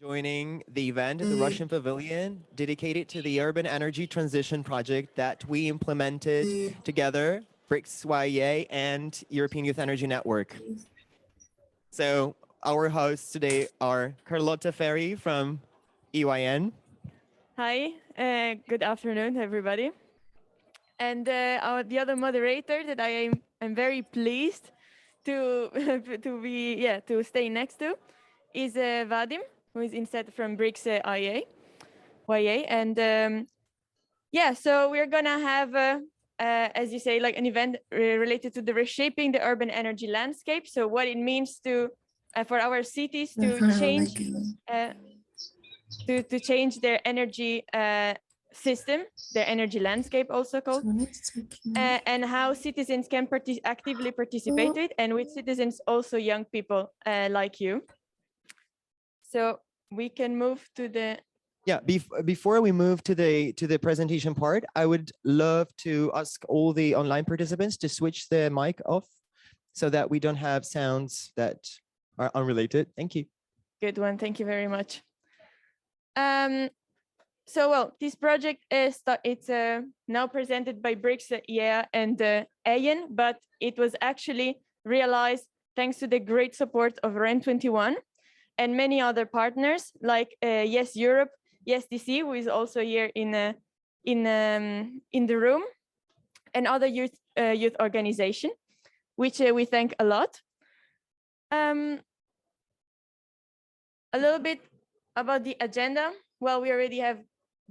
joining the event at the Russian Pavilion, dedicated to the urban energy transition project that we implemented together, BRICS YEA and European Youth Energy Network. So our hosts today are Carlotta Ferri from EYEN. Hi, good afternoon, everybody. And the other moderator that I'm very pleased to to stay next to is Vadim, who is instead from BRICS YEA. And so we're gonna have, as you say, like an event related to the reshaping the urban energy landscape. So what it means to for our cities to change. To change their energy system, their energy landscape also called, and how citizens can actively participate in it, and with citizens also young people like you. So we can move to the... Yeah, before we move to the presentation part, I would love to ask all the online participants to switch the mic off so that we don't have sounds that are unrelated. Thank you. Good one, thank you very much. So this project is now presented by BRICS YEA and EYEN, but it was actually realized thanks to the great support of REN21 and many other partners like Yes Europe, Yes DC, who is also here in the room, and other youth organization, which we thank a lot. A little bit about the agenda. Well, we already have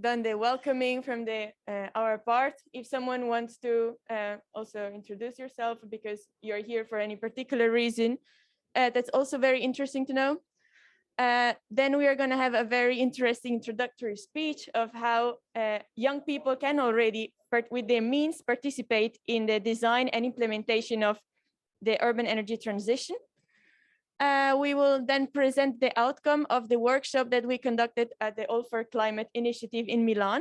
done the welcoming from our part. If someone wants to also introduce yourself because you're here for any particular reason, that's also very interesting to know. Then we are going to have a very interesting introductory speech of how young people can already, with their means, participate in the design and implementation of the urban energy transition. We will then present the outcome of the workshop that we conducted at the All for Climate initiative in Milan.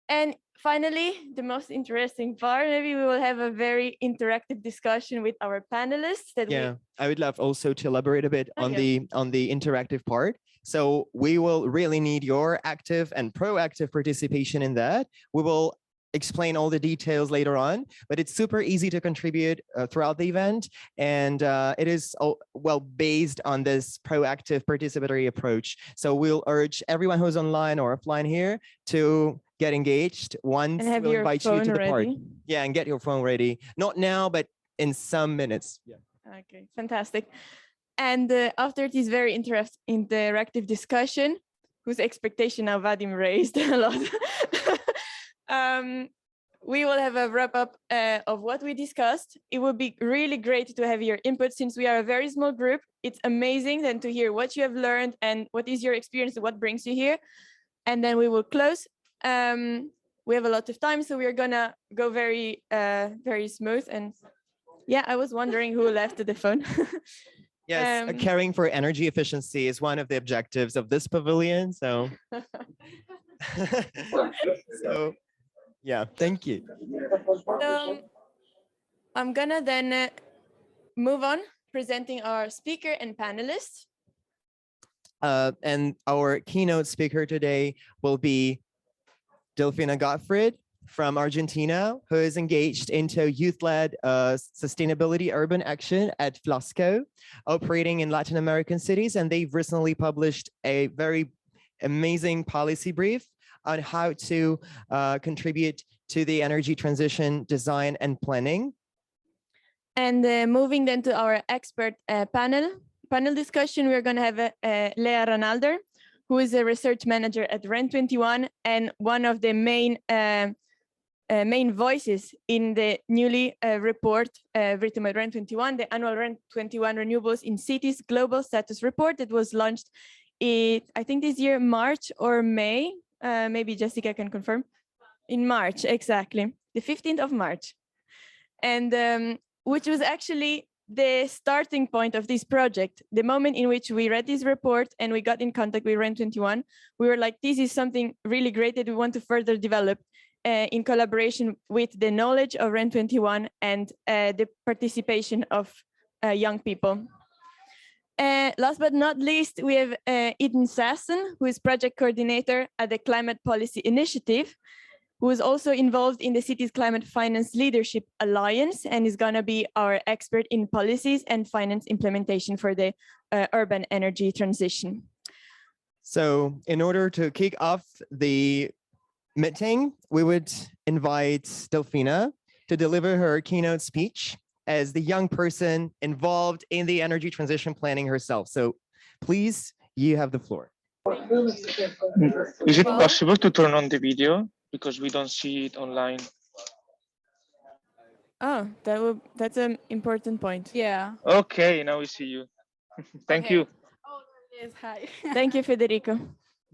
And finally, the most interesting part, maybe we will have a very interactive discussion with our panelists. I would love also to elaborate a bit on the interactive part. So we will really need your active and proactive participation in that. We will explain all the details later on, but it's super easy to contribute throughout the event, and it is based on this proactive participatory approach. So we'll urge everyone who's online or offline here to get engaged once we'll invite you to the part. Yeah, and get your phone ready. Not now, but in some minutes. Yeah. Okay, fantastic. And after this very interactive discussion, whose expectation now Vadim raised a lot, we will have a wrap up of what we discussed. It would be really great to have your input since we are a very small group. It's amazing then to hear what you have learned and what is your experience and what brings you here. And then we will close. We have a lot of time, so we are gonna go very, very smooth. And yeah, I was wondering who left the phone. Yes, caring for energy efficiency is one of the objectives of this pavilion. So, yeah, thank you. So I'm gonna then move on presenting our speaker and panelists. And our keynote speaker today will be Delfina Gottfried from Argentina, who is engaged into youth-led sustainability urban action at Flasco, operating in Latin American cities. And they've recently published a very amazing policy brief on how to contribute to the energy transition design and planning. And moving then to our expert panel discussion, we're going to have Lea Ranalder, who is a research manager at REN21 and one of the main voices in the newly report written by REN21, the annual REN21 Renewables in Cities Global Status Report that was launched I think this year, March or May. Maybe Jessica can confirm. In March, exactly, the 15th of March. And which was actually the starting point of this project. The moment in which we read this report and we got in contact with REN21, we were like, this is something really great that we want to further develop in collaboration with the knowledge of REN21 and the participation of young people. Last but not least, we have Eden Sassen, who is project coordinator at the Climate Policy Initiative, who is also involved in the city's Climate Finance Leadership Alliance and is going to be our expert in policies and finance implementation for the urban energy transition. So in order to kick off the meeting, we would invite Delfina to deliver her keynote speech as the young person involved in the energy transition planning herself. So please, you have the floor. Is it possible to turn on the video? Because we don't see it online. Oh, that's an important point. Yeah. Okay, now we see you. Thank you. Oh, there it is. Hi. Thank you, Federico.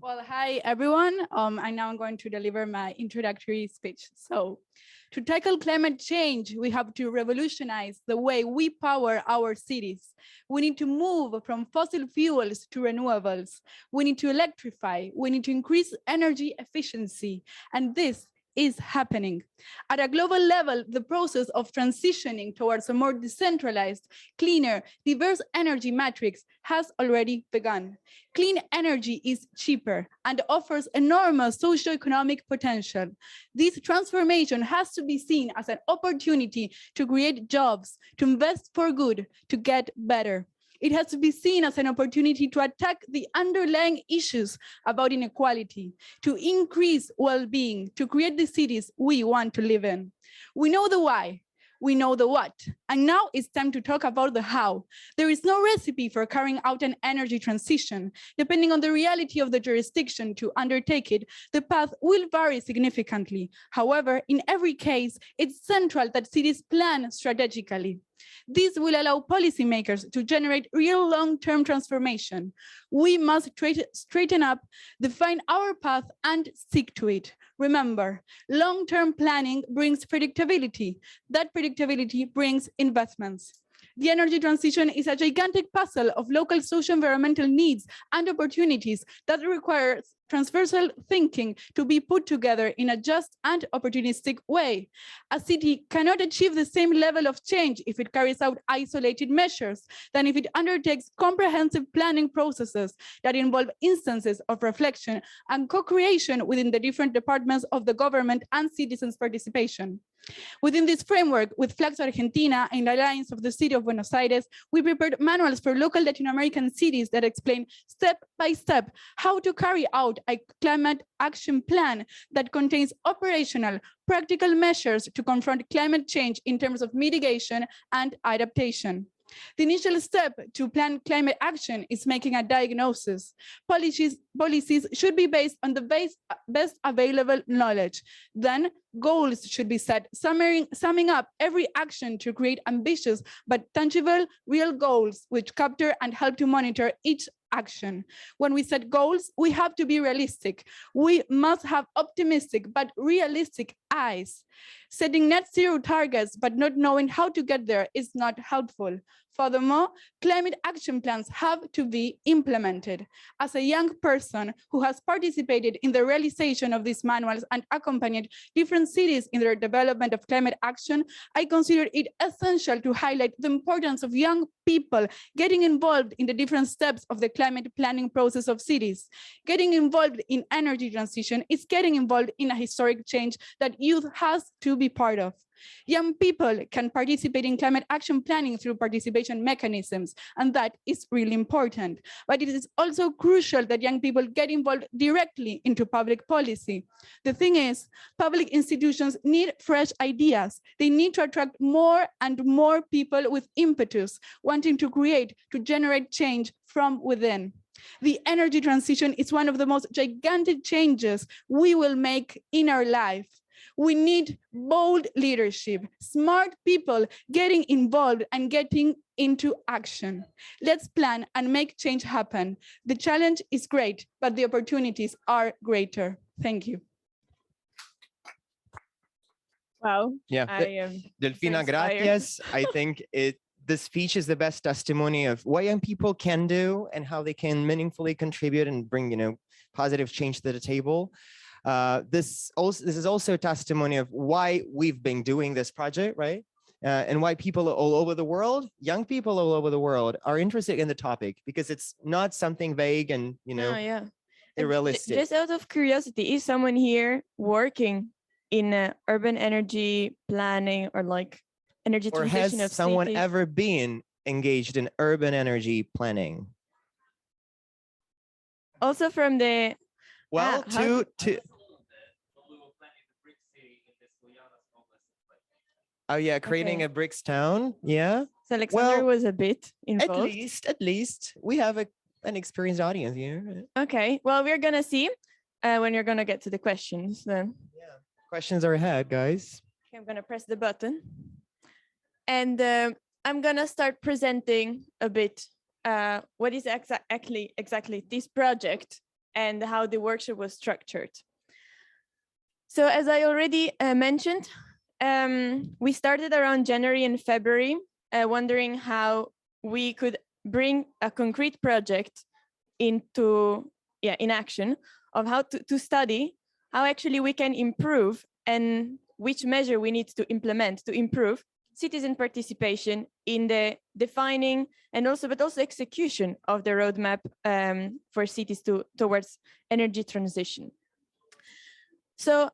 Well, hi, everyone. And now I'm going to deliver my introductory speech. So, to tackle climate change, we have to revolutionize the way we power our cities. We need to move from fossil fuels to renewables. We need to electrify. We need to increase energy efficiency. And this is happening. At a global level, the process of transitioning towards a more decentralized, cleaner, diverse energy matrix has already begun. Clean energy is cheaper and offers enormous socioeconomic potential. This transformation has to be seen as an opportunity to create jobs, to invest for good, to get better. It has to be seen as an opportunity to attack the underlying issues about inequality, to increase well-being, to create the cities we want to live in. We know the why, we know the what, and now it's time to talk about the how. There is no recipe for carrying out an energy transition. Depending on the reality of the jurisdiction to undertake it, the path will vary significantly. However, in every case, it's central that cities plan strategically. This will allow policymakers to generate real long-term transformation. We must straighten up, define our path, and stick to it. Remember, long-term planning brings predictability. That predictability brings investments. The energy transition is a gigantic puzzle of local socio-environmental needs and opportunities that requires transversal thinking to be put together in a just and opportunistic way. A city cannot achieve the same level of change if it carries out isolated measures than if it undertakes comprehensive planning processes that involve instances of reflection and co-creation within the different departments of the government and citizens' participation. Within this framework, with Flags Argentina and the Alliance of the City of Buenos Aires, we prepared manuals for local Latin American cities that explain step by step how to carry out a climate action plan that contains operational, practical measures to confront climate change in terms of mitigation and adaptation. The initial step to plan climate action is making a diagnosis. Policies should be based on the best available knowledge. Then goals should be set, summing up every action to create ambitious but tangible real goals which capture and help to monitor each action. When we set goals, we have to be realistic. We must have optimistic but realistic eyes. Setting net zero targets but not knowing how to get there is not helpful. Furthermore, climate action plans have to be implemented. As a young person who has participated in the realization of these manuals and accompanied different cities in their development of climate action, I consider it essential to highlight the importance of young people getting involved in the different steps of the climate planning process of cities. Getting involved in energy transition is getting involved in a historic change that youth has to be part of. Young people can participate in climate action planning through participation mechanisms, and that is really important. But it is also crucial that young people get involved directly into public policy. The thing is, public institutions need fresh ideas. They need to attract more and more people with impetus, wanting to create, to generate change from within. The energy transition is one of the most gigantic changes we will make in our life. We need bold leadership, smart people getting involved and getting into action. Let's plan and make change happen. The challenge is great, but the opportunities are greater. Thank you. Wow. Yeah, Delfina, gracias. I think the speech is the best testimony of what young people can do and how they can meaningfully contribute and bring, positive change to the table. This is also a testimony of why we've been doing this project, right? and why people all over the world, young people all over the world, are interested in the topic, because it's not something vague and, you know, Oh, yeah. irrealistic. Just out of curiosity, is someone here working in urban energy planning or like energy Or transition has of someone cities? ever been engaged in urban energy planning? Also from the Well, how oh yeah, creating Okay. a BRICS town. Yeah. so Alexander Well, was a bit at involved. least we have an experienced audience here. Okay, well, we're gonna see when you're gonna get to the questions then. Yeah. Questions are ahead, guys. Okay, I'm gonna press the button. And I'm gonna start presenting a bit what is exactly this project and how the workshop was structured. So as I already mentioned, we started around January and February, wondering how we could bring a concrete project into in action of how to study how actually we can improve and which measure we need to implement to improve citizen participation in the defining and also execution of the roadmap for cities towards energy transition. So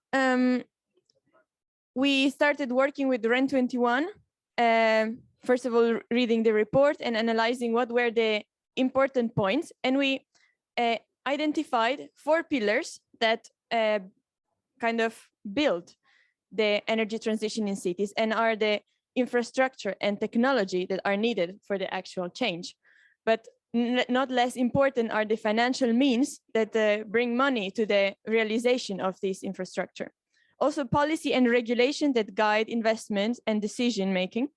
we started working with REN 21, first of all, reading the report and analyzing what were the important points. And we identified 4 pillars that kind of build the energy transition in cities and are the infrastructure and technology that are needed for the actual change. But not less important are the financial means that bring money to the realization of this infrastructure. Also policy and regulation that guide investment and decision making.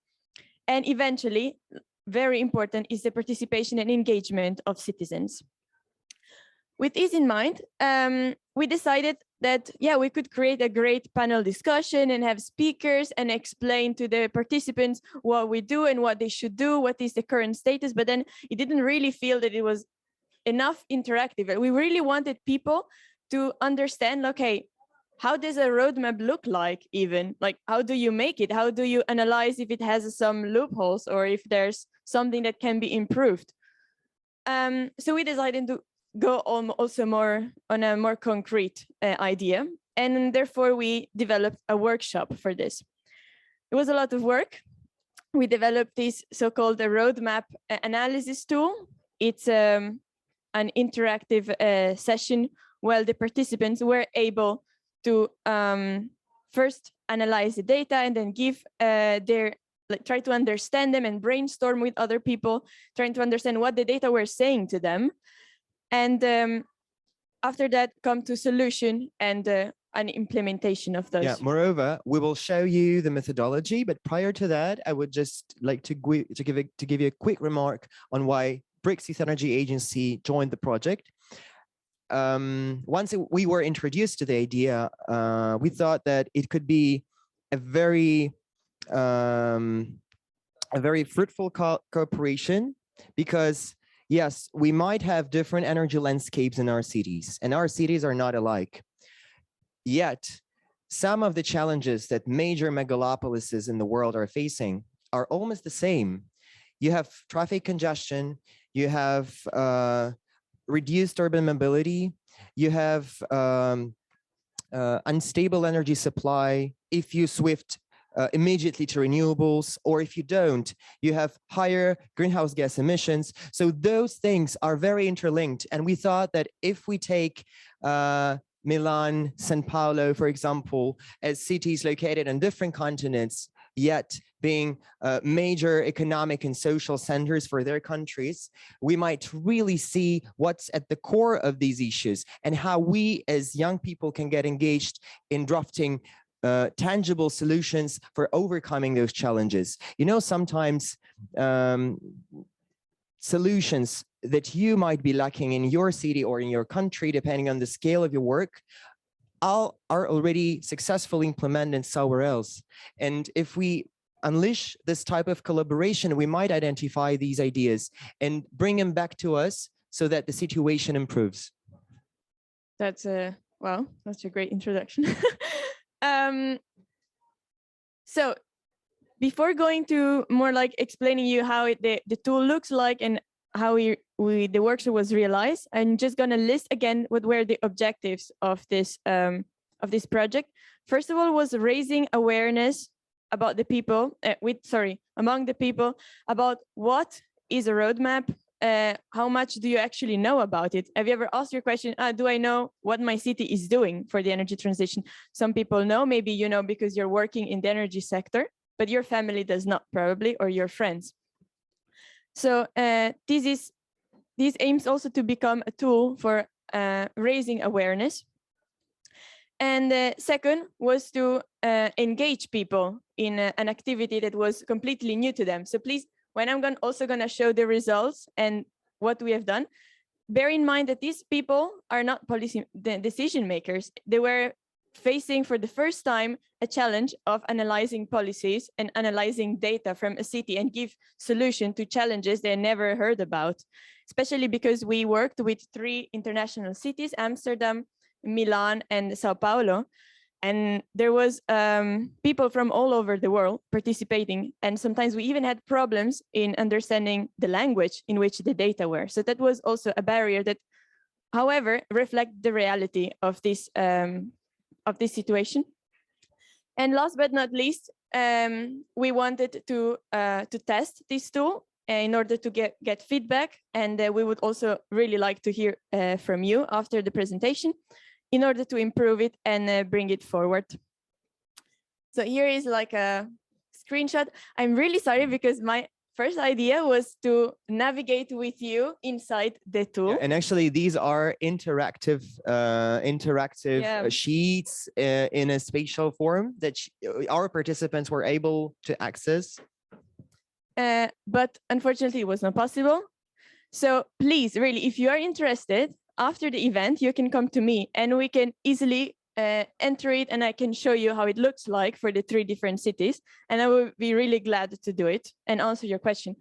And eventually, very important is the participation and engagement of citizens. With this in mind, we decided that, yeah, we could create a great panel discussion and have speakers and explain to the participants what we do and what they should do, what is the current status, but then it didn't really feel that it was enough interactive. We really wanted people to understand, okay, how does a roadmap look like even? Like, how do you make it? How do you analyze if it has some loopholes or if there's something that can be improved? So we decided to go on also more on a more concrete idea. And therefore we developed a workshop for this. It was a lot of work. We developed this so-called roadmap analysis tool. It's an interactive session where the participants were able to first analyze the data and then give try to understand them and brainstorm with other people, trying to understand what the data were saying to them. And after that, come to solution and an implementation of those. Yeah, moreover, we will show you the methodology, but prior to that, I would just like to give you a quick remark on why BRICS Youth Energy Agency joined the project. Once we were introduced to the idea, we thought that it could be a very fruitful cooperation, because yes, we might have different energy landscapes in our cities, and our cities are not alike. Yet, some of the challenges that major megalopolises in the world are facing are almost the same. You have traffic congestion, you have reduced urban mobility, you have unstable energy supply. If you shift immediately to renewables, or if you don't, you have higher greenhouse gas emissions. So those things are very interlinked. And we thought that if we take Milan, Sao Paulo, for example, as cities located on different continents, yet being major economic and social centers for their countries, we might really see what's at the core of these issues and how we as young people can get engaged in drafting tangible solutions for overcoming those challenges. You know, sometimes solutions that you might be lacking in your city or in your country, depending on the scale of your work, are already successfully implemented somewhere else. And if we unleash this type of collaboration, we might identify these ideas and bring them back to us so that the situation improves. That's well, that's a great introduction. So before going to more like explaining you how the tool looks like and how the workshop was realized, I'm just going to list again what were the objectives of this project. First of all, was raising awareness about the people, among the people, about what is a roadmap. How much do you actually know about it? Have you ever asked your question, do I know what my city is doing for the energy transition? Some people know, maybe you know because you're working in the energy sector, but your family does not probably, or your friends. So this aims also to become a tool for raising awareness. And second was to engage people in an activity that was completely new to them. So please, when I'm also going to show the results and what we have done, bear in mind that these people are not policy decision makers. They were facing for the first time a challenge of analyzing policies and analyzing data from a city and give solution to challenges they never heard about, especially because we worked with 3 international cities, Amsterdam, Milan, and Sao Paulo. And there was people from all over the world participating. And sometimes we even had problems in understanding the language in which the data were. So that was also a barrier that, however, reflect the reality of this situation. And last but not least, we wanted to test this tool in order to get feedback. And we would also really like to hear from you after the presentation, in order to improve it and bring it forward. So here is like a screenshot. I'm really sorry because my first idea was to navigate with you inside the tool. Yeah, and actually these are interactive sheets in a spatial form that our participants were able to access. But unfortunately it was not possible. So please, really, if you are interested, after the event, you can come to me and we can easily enter it, and I can show you how it looks like for the 3 different cities. And I will be really glad to do it and answer your question.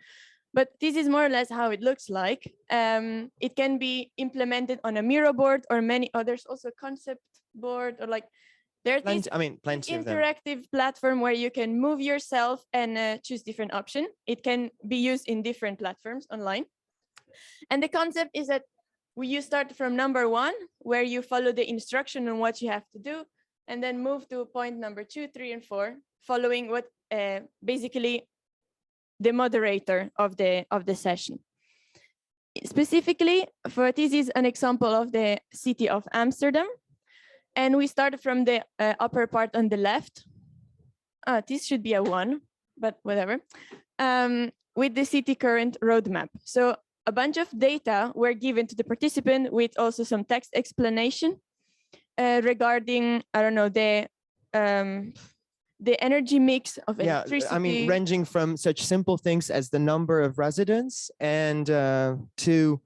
But this is more or less how it looks like. It can be implemented on a Miro board or many others, also concept board, or like there's this interactive platform where you can move yourself and choose different options. It can be used in different platforms online. And the concept is that you start from number 1, where you follow the instruction on what you have to do, and then move to point number 2, 3, and 4, following what basically the moderator of the session. Specifically, for this is an example of the city of Amsterdam, and we started from the upper part on the left. This should be a 1, but whatever. With the city current roadmap. So a bunch of data were given to the participant with also some text explanation regarding, I don't know, the energy mix of electricity. I mean, ranging from such simple things as the number of residents and to,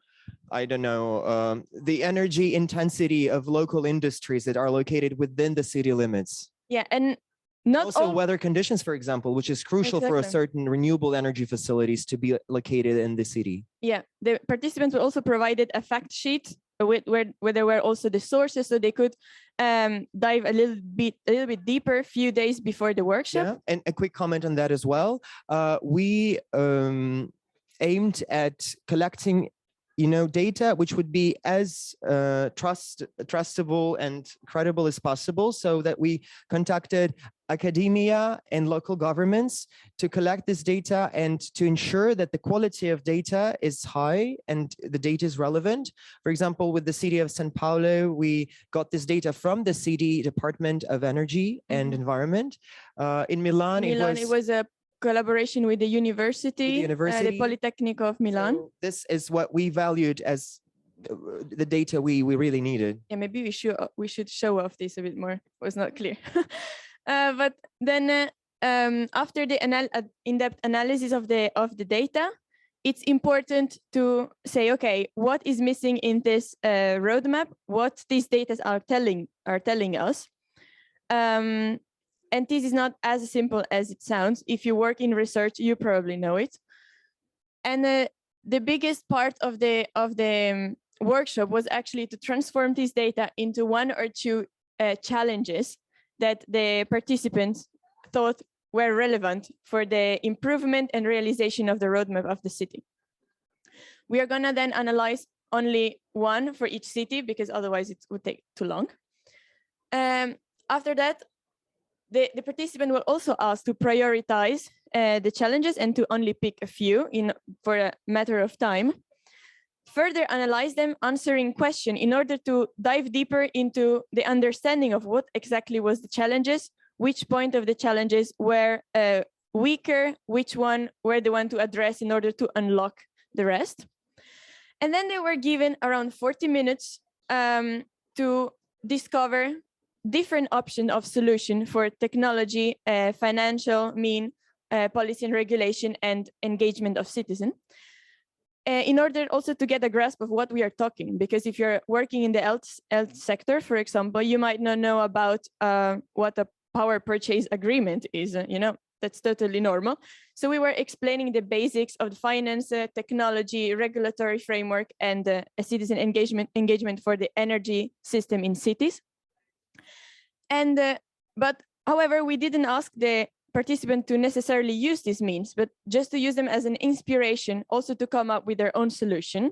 I don't know, the energy intensity of local industries that are located within the city limits. Yeah, and not also weather conditions, for example, which is crucial for a certain renewable energy facilities to be located in the city. Yeah, the participants were also provided a fact sheet where there were also the sources, so they could dive a little bit deeper a few days before the workshop. Yeah, and a quick comment on that as well. We aimed at collecting data which would be as trustable and credible as possible, so that we contacted academia and local governments to collect this data and to ensure that the quality of data is high and the data is relevant. For example, with the city of São Paulo, we got this data from the city Department of Energy and Environment. In Milan, it was a collaboration with the university, the Polytechnic of Milan. So this is what we valued as the data we really needed. Yeah, maybe we should show off this a bit more. It was not clear. But then after the in-depth analysis of the data, it's important to say, okay, what is missing in this roadmap? What these data are telling us. And this is not as simple as it sounds. If you work in research, you probably know it. And the biggest part of the workshop was actually to transform this data into 1 or 2 challenges that the participants thought were relevant for the improvement and realization of the roadmap of the city. We are gonna then analyze only one for each city because otherwise it would take too long. After that, the participant will also ask to prioritize the challenges and to only pick a few for a matter of time. Further analyze them, answering question in order to dive deeper into the understanding of what exactly was the challenges, which point of the challenges were weaker, which one were the one to address in order to unlock the rest. And then they were given around 40 minutes to discover different options of solution for technology, financial mean, policy and regulation, and engagement of citizens. In order also to get a grasp of what we are talking, because if you're working in the health sector, for example, you might not know about what a power purchase agreement is, that's totally normal. So we were explaining the basics of the finance, technology, regulatory framework, and a citizen engagement for the energy system in cities. And but however, we didn't ask the participant to necessarily use these means, but just to use them as an inspiration, also to come up with their own solution.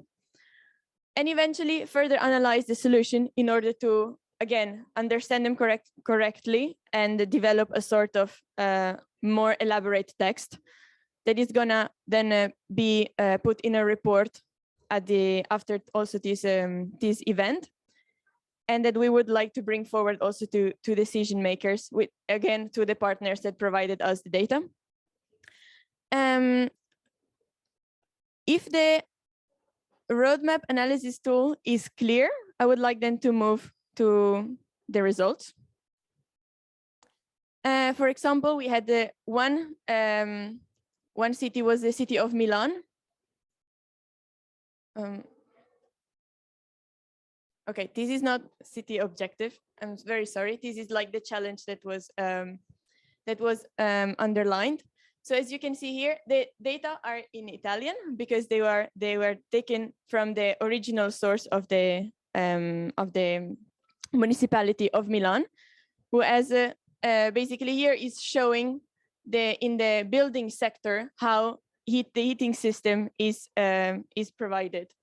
And eventually further analyze the solution in order to, again, understand them correctly and develop a sort of more elaborate text that is gonna then be put in a report after also this event, and that we would like to bring forward also to decision makers, again, to the partners that provided us the data. If the roadmap analysis tool is clear, I would like then to move to the results. For example, we had the one city was the city of Milan. Okay, this is not city objective. I'm very sorry. This is like the challenge that was underlined. So as you can see here, the data are in Italian because they were taken from the original source of the municipality of Milan, who as basically here is showing in the building sector how the heating system is provided.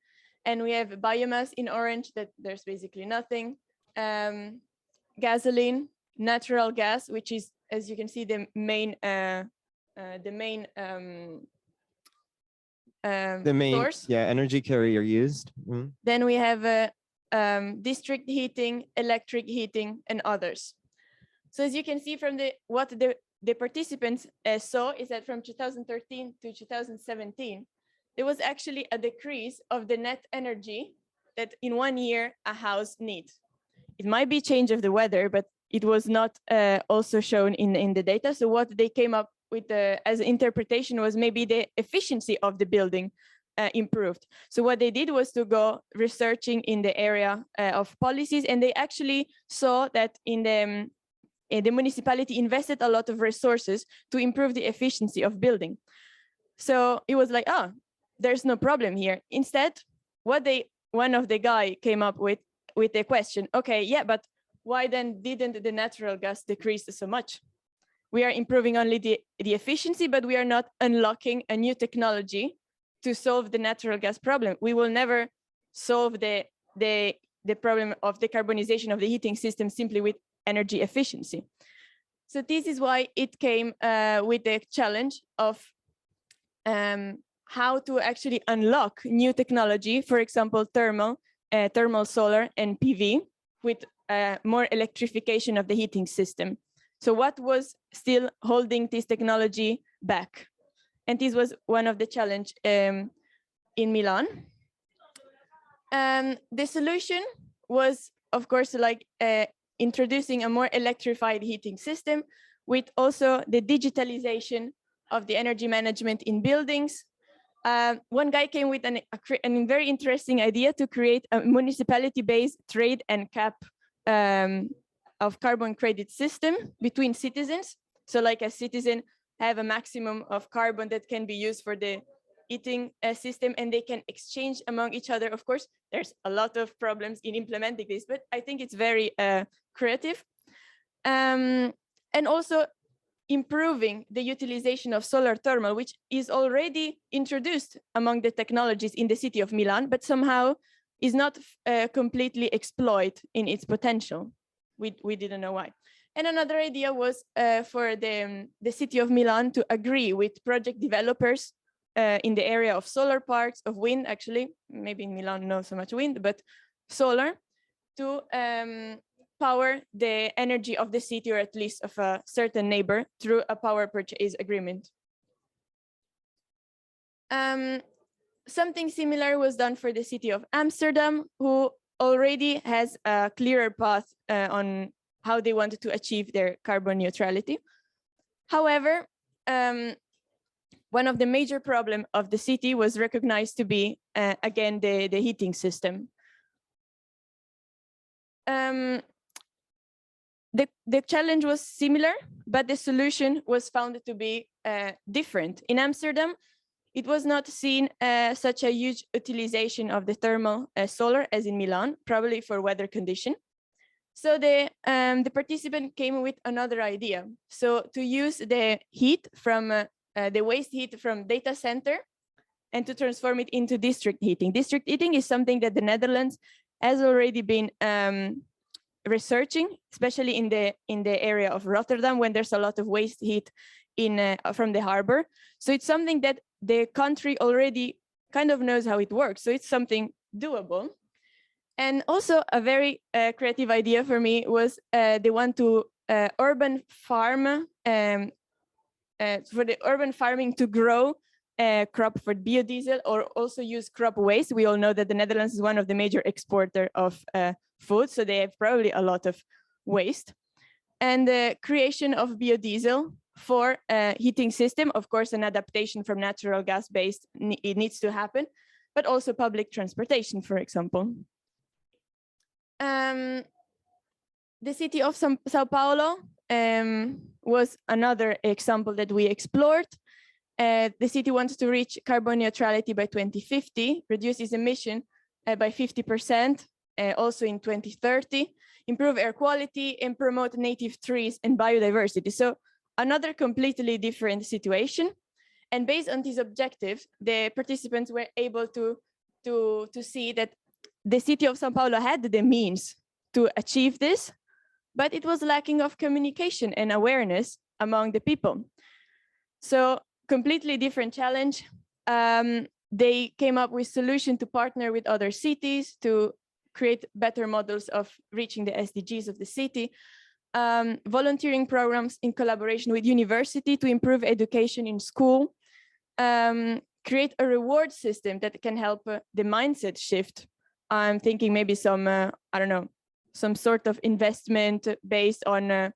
And we have biomass in orange, that there's basically nothing. Gasoline, natural gas, which is, as you can see, the main source. Energy carrier used. Mm. Then we have district heating, electric heating, and others. So as you can see from what the participants saw is that from 2013 to 2017, there was actually a decrease of the net energy that in 1 year a house needs. It might be change of the weather, but it was not also shown in the data. So what they came up with as an interpretation was maybe the efficiency of the building improved. So what they did was to go researching in the area of policies, and they actually saw that the municipality invested a lot of resources to improve the efficiency of building. So it was like, there's no problem here. Instead, one of the guy came up with the question, okay, yeah, but why then didn't the natural gas decrease so much? We are improving only the efficiency, but we are not unlocking a new technology to solve the natural gas problem. We will never solve the problem of decarbonization of the heating system simply with energy efficiency. So this is why it came with the challenge of how to actually unlock new technology, for example, thermal solar and PV, with more electrification of the heating system. So what was still holding this technology back? And this was one of the challenge in Milan. The solution was, of course, like introducing a more electrified heating system with also the digitalization of the energy management in buildings. One guy came with a very interesting idea to create a municipality-based trade and cap of carbon credit system between citizens. So like a citizen have a maximum of carbon that can be used for the heating system, and they can exchange among each other. Of course, there's a lot of problems in implementing this, but I think it's very creative. And also improving the utilization of solar thermal, which is already introduced among the technologies in the city of Milan, but somehow is not completely exploited in its potential. We didn't know why. And another idea was for the city of Milan to agree with project developers in the area of solar parks, of wind, actually, maybe in Milan, not so much wind, but solar, to power the energy of the city, or at least of a certain neighbor, through a power purchase agreement. Something similar was done for the city of Amsterdam, who already has a clearer path on how they wanted to achieve their carbon neutrality. However, one of the major problems of the city was recognized to be, again, the heating system. The challenge was similar, but the solution was found to be different. In Amsterdam, it was not seen such a huge utilization of the thermal solar as in Milan, probably for weather condition. So the participant came with another idea. So to use the heat from the waste heat from data center and to transform it into district heating. District heating is something that the Netherlands has already been researching, especially in the area of Rotterdam, when there's a lot of waste heat from the harbor. So it's something that the country already kind of knows how it works. So it's something doable. And also a very creative idea for me was they want to urban farm, for the urban farming to grow crop for biodiesel, or also use crop waste. We all know that the Netherlands is one of the major exporters of food, so they have probably a lot of waste. And the creation of biodiesel for a heating system, of course, an adaptation from natural gas based, it needs to happen, but also public transportation, for example. The city of Sao Paulo was another example that we explored. The city wants to reach carbon neutrality by 2050, reduce its emission by 50%, also in 2030, improve air quality, and promote native trees and biodiversity. So another completely different situation. And based on these objectives, the participants were able to see that the city of Sao Paulo had the means to achieve this, but it was lacking of communication and awareness among the people. So completely different challenge. They came up with solution to partner with other cities to create better models of reaching the SDGs of the city. Volunteering programs in collaboration with university to improve education in school. Create a reward system that can help the mindset shift. I'm thinking maybe some, I don't know, some sort of investment based on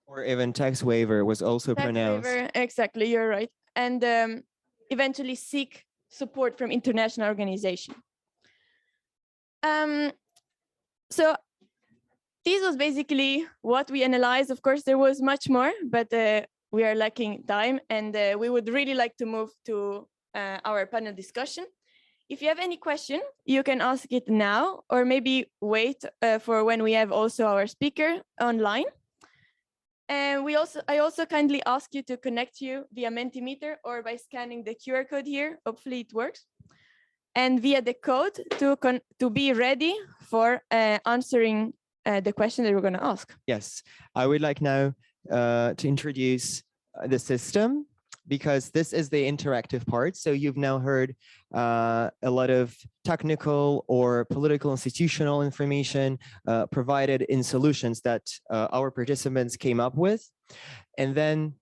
or even tax waiver was also pronounced. Waiver, exactly, you're right. And eventually seek support from international organizations. So this was basically what we analyzed. Of course, there was much more, but we are lacking time, and we would really like to move to our panel discussion. If you have any question, you can ask it now, or maybe wait for when we have also our speaker online. And I also kindly ask you to connect you via Mentimeter or by scanning the QR code here. Hopefully it works. And via the code to be ready for answering the question that we're going to ask. Yes, I would like now to introduce the system, because this is the interactive part. So you've now heard a lot of technical or political institutional information provided in solutions that our participants came up with. And then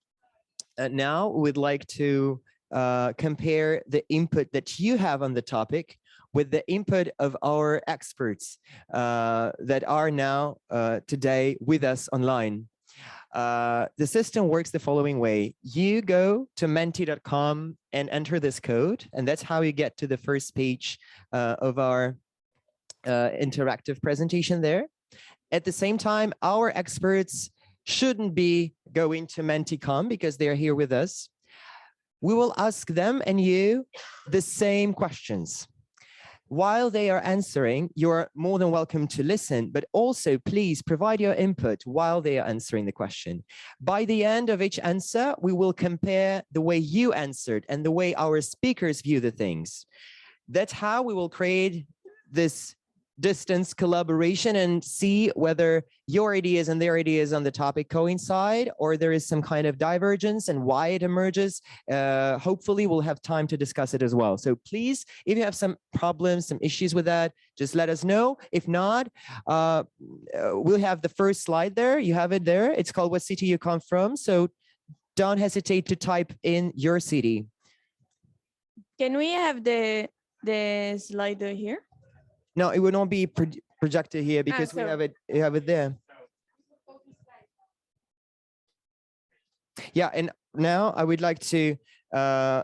now we'd like to compare the input that you have on the topic with the input of our experts that are now today with us online. The system works the following way. You go to menti.com and enter this code, and that's how you get to the first page of our interactive presentation there. At the same time, our experts shouldn't be going to menti.com because they're here with us. We will ask them and you the same questions. while they are answering, you're more than welcome to listen, but also please provide your input while they are answering the question. By the end of each answer, we will compare the way you answered and the way our speakers view the things. That's how we will create this distance collaboration and see whether your ideas and their ideas on the topic coincide or there is some kind of divergence and why it emerges. Hopefully we'll have time to discuss it as well. So please, if you have some problems, some issues with that, just let us know. If not, we'll have the first slide there. You have it there. It's called What City You Come From. So don't hesitate to type in your city. Can we have the slider here? No, it will not be projected here because we have it there. Yeah, and now I would like to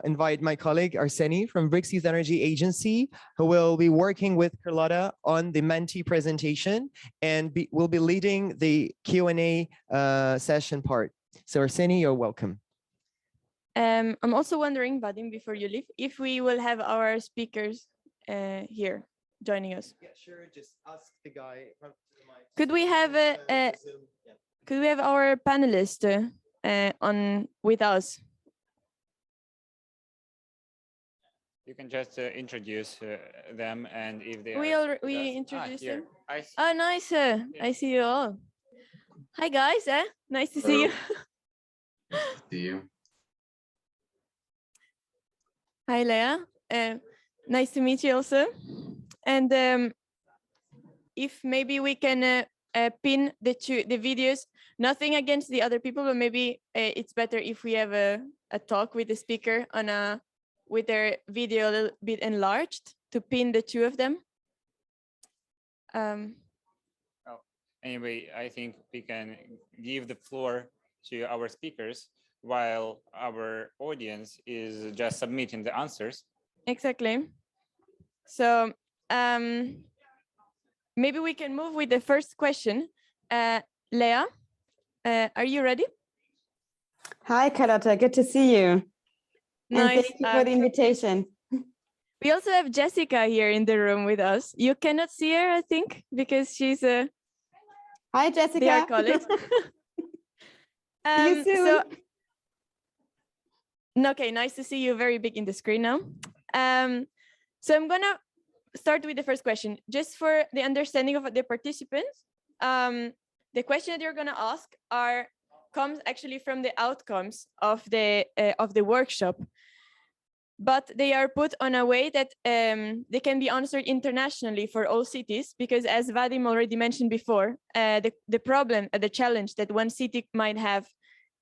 invite my colleague Arseni from BRICS Youth Energy Agency, who will be working with Carlotta on the Menti presentation and will be leading the Q&A session part. So Arseni, you're welcome. I'm also wondering, Vadim, before you leave, if we will have our speakers here joining us. Yeah, sure. Just ask the guy from the mic. Could we have could we have our panelists on with us? You can just introduce them, and if they we introduced them. I see. Oh, nice. I see you all. Hi guys. Nice to see you. See you. Hi Leah. Nice to meet you also. And if maybe we can pin the videos, nothing against the other people, but maybe it's better if we have a talk with the speaker on with their video a little bit enlarged to pin the two of them. Anyway, I think we can give the floor to our speakers while our audience is just submitting the answers. Exactly. So maybe we can move with the first question. Leah, are you ready? Hi, Carlotta. Good to see you. Nice. And thank you for the invitation. We also have Jessica here in the room with us. You cannot see her, I think, because she's a Hi, Jessica. dear colleague. See you soon. Okay, nice to see you very big in the screen now. So I'm gonna start with the first question, just for the understanding of the participants. The question that you're gonna ask comes actually from the outcomes of the workshop, but they are put on a way that they can be answered internationally for all cities, because as Vadim already mentioned before, the problem, the challenge that one city might have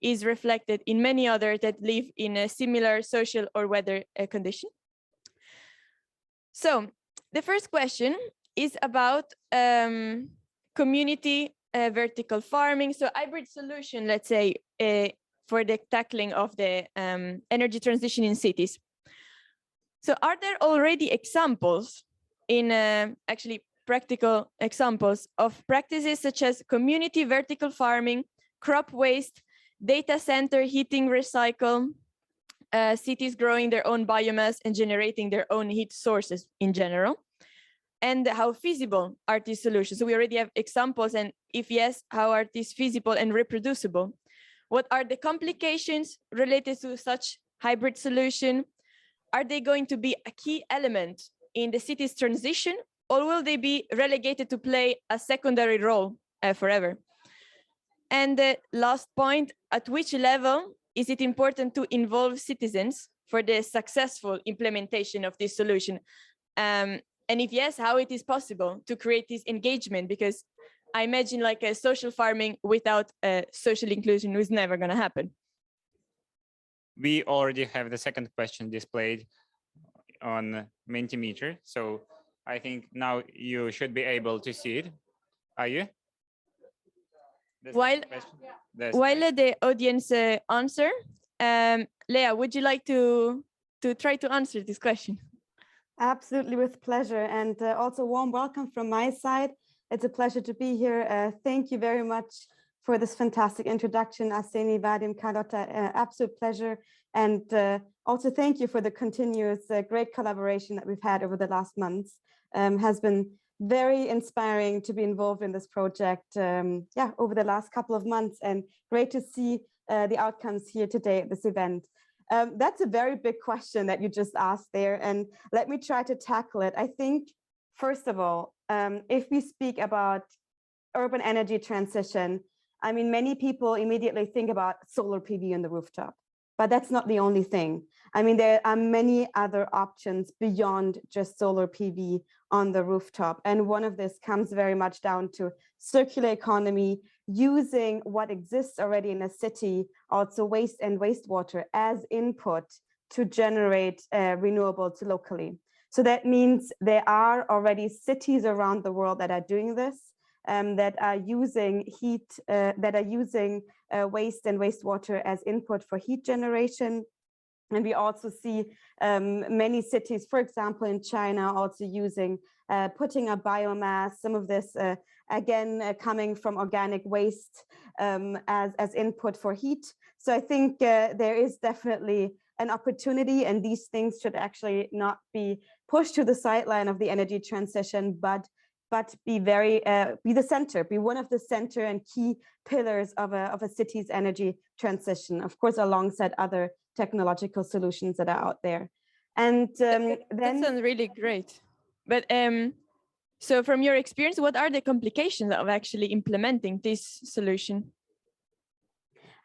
is reflected in many others that live in a similar social or weather condition. So the first question is about community vertical farming. So hybrid solution, let's say, for the tackling of the energy transition in cities. So are there already examples in actually practical examples of practices such as community vertical farming, crop waste, data center heating recycle, cities growing their own biomass and generating their own heat sources in general? And how feasible are these solutions? So we already have examples, and if yes, how are these feasible and reproducible? What are the complications related to such hybrid solution? Are they going to be a key element in the city's transition, or will they be relegated to play a secondary role forever? And the last point, at which level is it important to involve citizens for the successful implementation of this solution? And if yes, how it is possible to create this engagement? Because I imagine like a social farming without social inclusion is never going to happen. We already have the second question displayed on Mentimeter, so I think now you should be able to see it. Are you? While the audience answer, Leah, would you like to try to answer this question? Absolutely, with pleasure. And also warm welcome from my side. It's a pleasure to be here. Thank you very much for this fantastic introduction, Arseni, Vadim, Carlotta, absolute pleasure. And also thank you for the continuous great collaboration that we've had over the last months. Has been very inspiring to be involved in this project over the last couple of months, and great to see the outcomes here today at this event. That's a very big question that you just asked there, and let me try to tackle it. I think, first of all, if we speak about urban energy transition, I mean, many people immediately think about solar PV on the rooftop, but that's not the only thing. I mean, there are many other options beyond just solar PV on the rooftop. And one of this comes very much down to circular economy, using what exists already in a city, also waste and wastewater as input to generate renewables locally. So that means there are already cities around the world that are doing this, that are using heat, that are using waste and wastewater as input for heat generation. And we also see many cities, for example, in China, also using, putting a biomass, some of this, again, coming from organic waste as input for heat. So I think there is definitely an opportunity, and these things should actually not be pushed to the sideline of the energy transition, but be very, be the center, be one of the center and key pillars of a city's energy transition, of course, alongside other technological solutions that are out there. And that then sounds really great. But so from your experience, what are the complications of actually implementing this solution?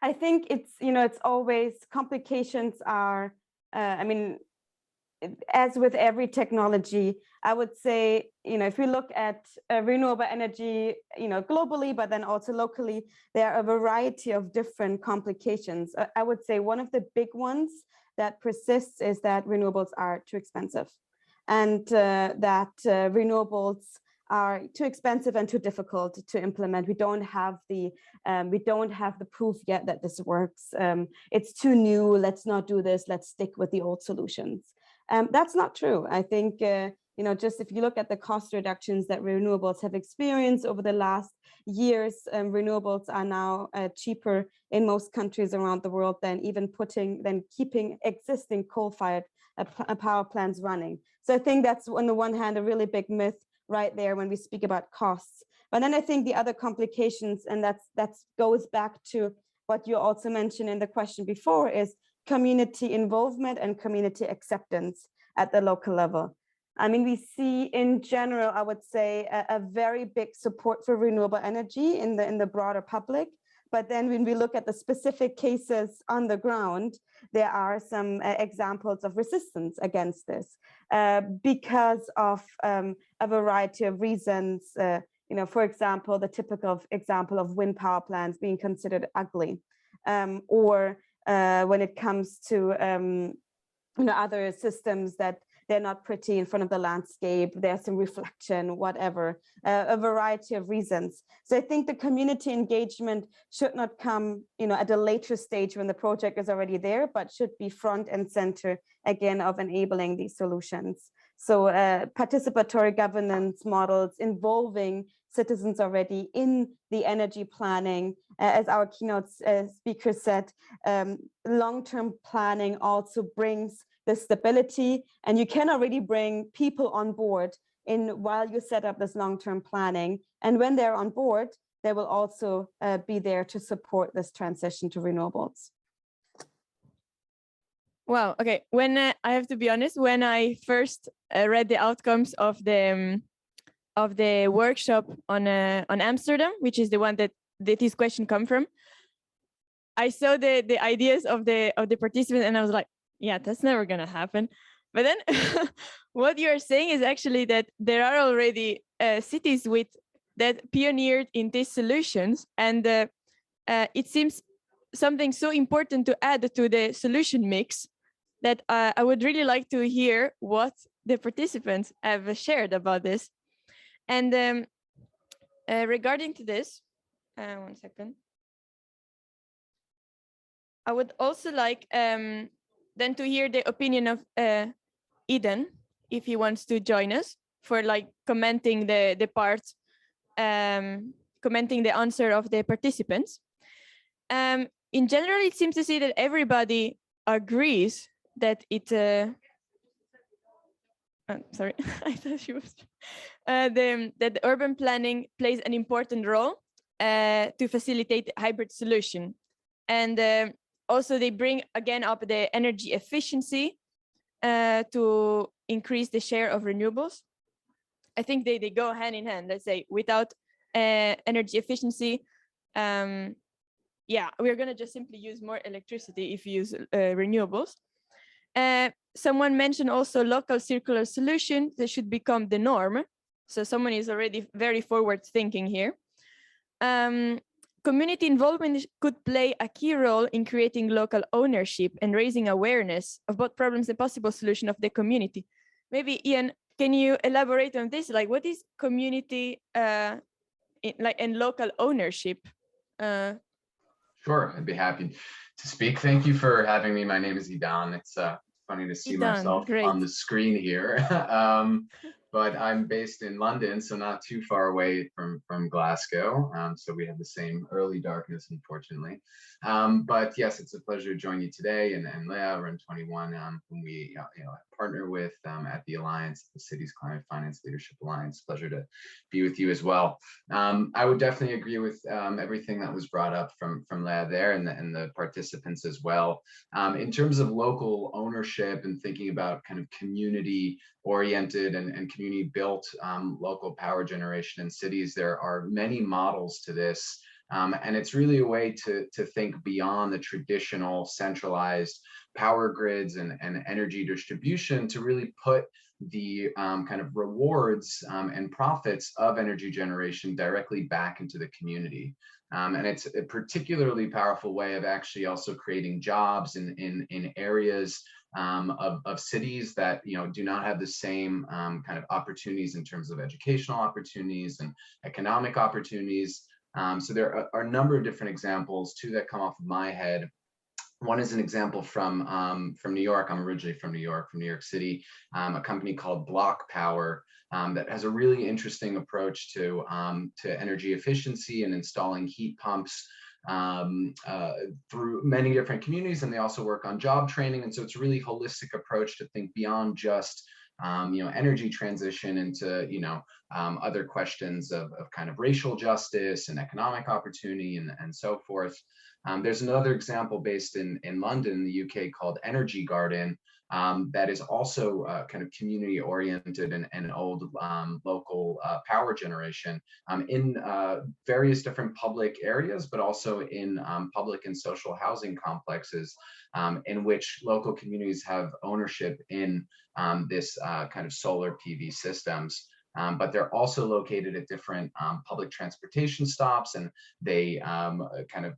I think it's, it's always complications are, I mean, as with every technology, I would say, if we look at renewable energy, globally, but then also locally, there are a variety of different complications. I would say one of the big ones that persists is that renewables are too expensive, and that renewables are too expensive and too difficult to implement. We don't have the proof yet that this works. It's too new. Let's not do this. Let's stick with the old solutions. That's not true. I think, just if you look at the cost reductions that renewables have experienced over the last years, renewables are now cheaper in most countries around the world than keeping existing coal-fired power plants running. So I think that's, on the one hand, a really big myth right there when we speak about costs. But then I think the other complications, and that goes back to what you also mentioned in the question before, is community involvement and community acceptance at the local level. I mean, we see in general, I would say, a very big support for renewable energy in the broader public. But then when we look at the specific cases on the ground, there are some examples of resistance against this because of a variety of reasons. For example, the typical example of wind power plants being considered ugly, or when it comes to other systems that they're not pretty in front of the landscape, there's some reflection, whatever, a variety of reasons. So I think the community engagement should not come, at a later stage when the project is already there, but should be front and center again of enabling these solutions. So participatory governance models involving citizens already in the energy planning. As our keynote speaker said, long-term planning also brings the stability, and you can already bring people on board while you set up this long-term planning. And when they're on board, they will also be there to support this transition to renewables. Wow. Okay. When I have to be honest, when I first read the outcomes of the workshop on Amsterdam, which is the one that this question come from, I saw the ideas of the participants, and I was like, yeah, that's never gonna happen. But then what you are saying is actually that there are already cities that pioneered in these solutions, and it seems something so important to add to the solution mix that I would really like to hear what the participants have shared about this. And regarding to this, 1 second. I would also like then to hear the opinion of Eden, if he wants to join us for commenting the part commenting the answer of the participants. In general, it seems to see that everybody agrees that it. Sorry, I thought she was. That the urban planning plays an important role to facilitate hybrid solution, and also they bring again up the energy efficiency to increase the share of renewables. I think they go hand in hand. Let's say without energy efficiency, yeah, we're gonna just simply use more electricity if you use renewables. Someone mentioned also local circular solution that should become the norm. So someone is already very forward thinking here. Community involvement could play a key role in creating local ownership and raising awareness of both problems and possible solution of the community. Maybe EYEN, can you elaborate on this? Like, what is community and local ownership? Sure, I'd be happy to speak. Thank you for having me. My name is Idan. It's funny to see myself on the screen here. But I'm based in London, so not too far away from Glasgow. So we have the same early darkness, unfortunately. But yes, it's a pleasure to join you today. And Leah, Run 21, whom we partner with at the Alliance, the City's Climate Finance Leadership Alliance. Pleasure to be with you as well. I would definitely agree with everything that was brought up from Leah there and the participants as well. In terms of local ownership and thinking about kind of community oriented and community built local power generation in cities, there are many models to this. And it's really a way to think beyond the traditional centralized power grids and energy distribution to really put the kind of rewards and profits of energy generation directly back into the community. And it's a particularly powerful way of actually also creating jobs in areas of cities that do not have the same kind of opportunities in terms of educational opportunities and economic opportunities. So there are a number of different examples, two that come off of my head. One is an example from New York. I'm originally from New York City, a company called Block Power that has a really interesting approach to energy efficiency and installing heat pumps through many different communities, and they also work on job training. And so it's a really holistic approach to think beyond just energy transition into other questions of kind of racial justice and economic opportunity and so forth. There's another example based in London, in the UK, called Energy Garden, that is also kind of community oriented and old local power generation in various different public areas, but also in public and social housing complexes in which local communities have ownership in this kind of solar PV systems. But they're also located at different public transportation stops, and they kind of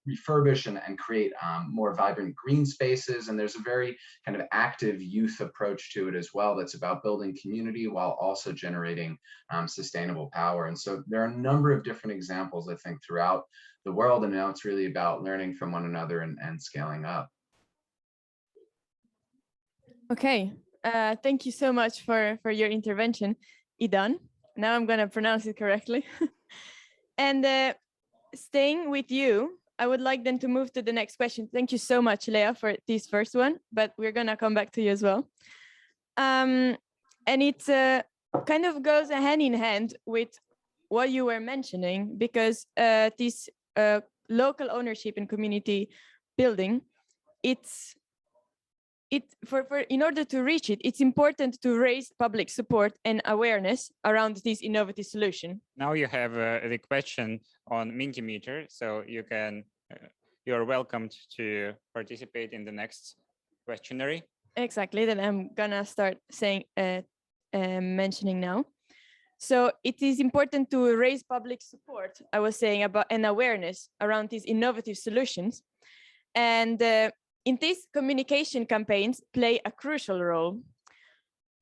refurbish and create more vibrant green spaces. And there's a very kind of active youth approach to it as well that's about building community while also generating sustainable power. And so there are a number of different examples, I think, throughout the world, and now it's really about learning from one another and scaling up. Okay. Thank you so much for your intervention, Idan. Now I'm going to pronounce it correctly. And staying with you, I would like then to move to the next question. Thank you so much, Leah, for this first one, but we're going to come back to you as well. And it kind of goes hand in hand with what you were mentioning, because this local ownership and community building, in order to reach it, it's important to raise public support and awareness around this innovative solution. Now you have the question on Mentimeter, so you're welcomed to participate in the next questionnaire. Exactly, that I'm gonna start saying, mentioning now. So it is important to raise public support, I was saying, about an awareness around these innovative solutions. And in these communication campaigns play a crucial role.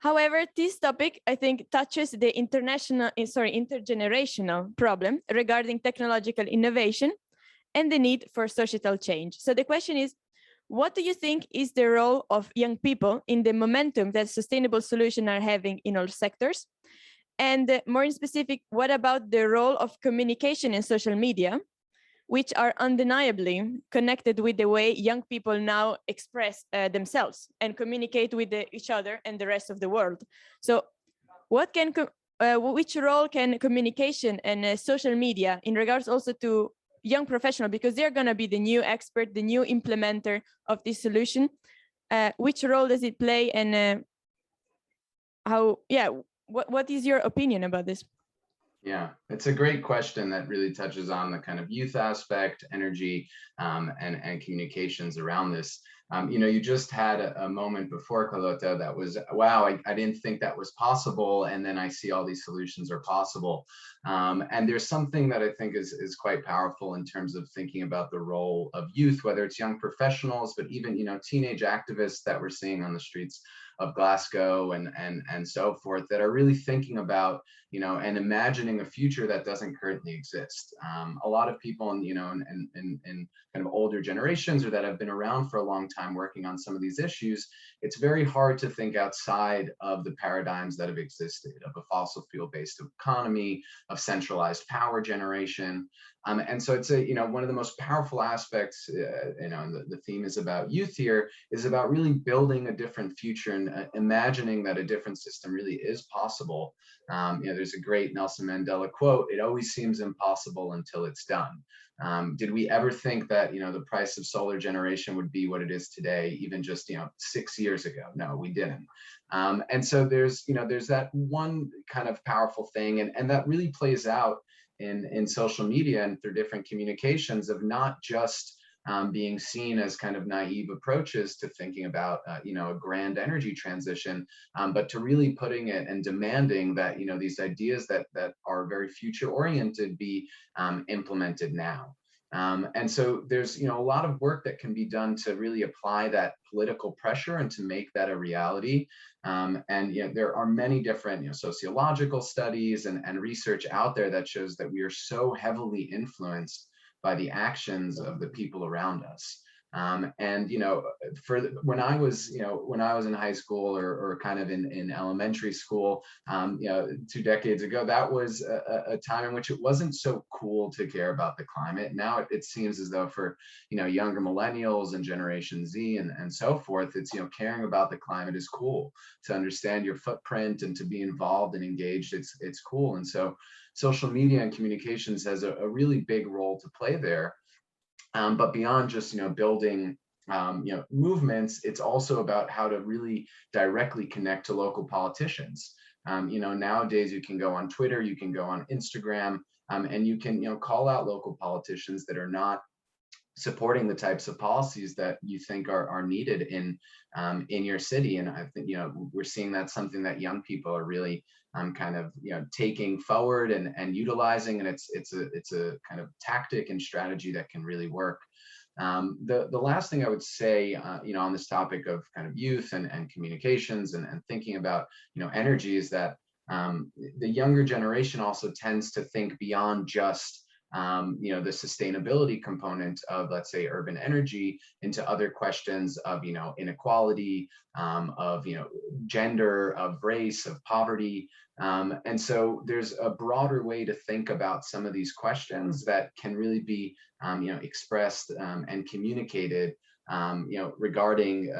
However, this topic, I think, touches the intergenerational problem regarding technological innovation and the need for societal change. So the question is, what do you think is the role of young people in the momentum that sustainable solutions are having in all sectors? And more in specific, what about the role of communication in social media, which are undeniably connected with the way young people now express themselves and communicate with each other and the rest of the world. So which role can communication and social media in regards also to young professionals, because they're going to be the new expert, the new implementer of this solution, which role does it play, and what is your opinion about this? Yeah, it's a great question that really touches on the kind of youth aspect, energy, and communications around this. You just had a moment before, Carlota, that was, wow, I didn't think that was possible. And then I see all these solutions are possible. And there's something that I think is quite powerful in terms of thinking about the role of youth, whether it's young professionals, but even, teenage activists that we're seeing on the streets of Glasgow and so forth, that are really thinking about, and imagining a future that doesn't currently exist. A lot of people in kind of older generations, or that have been around for a long time working on some of these issues, it's very hard to think outside of the paradigms that have existed, of a fossil fuel-based economy, of centralized power generation. And so it's one of the most powerful aspects, and the theme is about youth here, is about really building a different future and imagining that a different system really is possible. There's a great Nelson Mandela quote: "It always seems impossible until it's done." Did we ever think that, the price of solar generation would be what it is today, even just, 6 years ago? No, we didn't. And so there's that one kind of powerful thing, and that really plays out in social media and through different communications, of not just being seen as kind of naive approaches to thinking about, a grand energy transition, but to really putting it and demanding that, these ideas that are very future oriented be implemented now. And so there's, a lot of work that can be done to really apply that political pressure and to make that a reality. And there are many different, sociological studies and research out there that shows that we are so heavily influenced by the actions of the people around us. And when I was in high school or kind of in elementary school, 2 decades ago, that was a time in which it wasn't so cool to care about the climate. Now it seems as though for younger millennials and Generation Z and so forth, it's caring about the climate is cool. To understand your footprint and to be involved and engaged, it's cool. And so social media and communications has a really big role to play there. But beyond just building movements, it's also about how to really directly connect to local politicians. Nowadays you can go on Twitter, you can go on Instagram, and you can call out local politicians that are not supporting the types of policies that you think are needed in your city. And I think we're seeing that's something that young people are really kind of taking forward and utilizing, and it's a kind of tactic and strategy that can really work. The last thing I would say on this topic of kind of youth and communications and thinking about energy is that the younger generation also tends to think beyond just the sustainability component of, let's say, urban energy into other questions of inequality, of gender, of race, of poverty. And so there's a broader way to think about some of these questions that can really be expressed and communicated regarding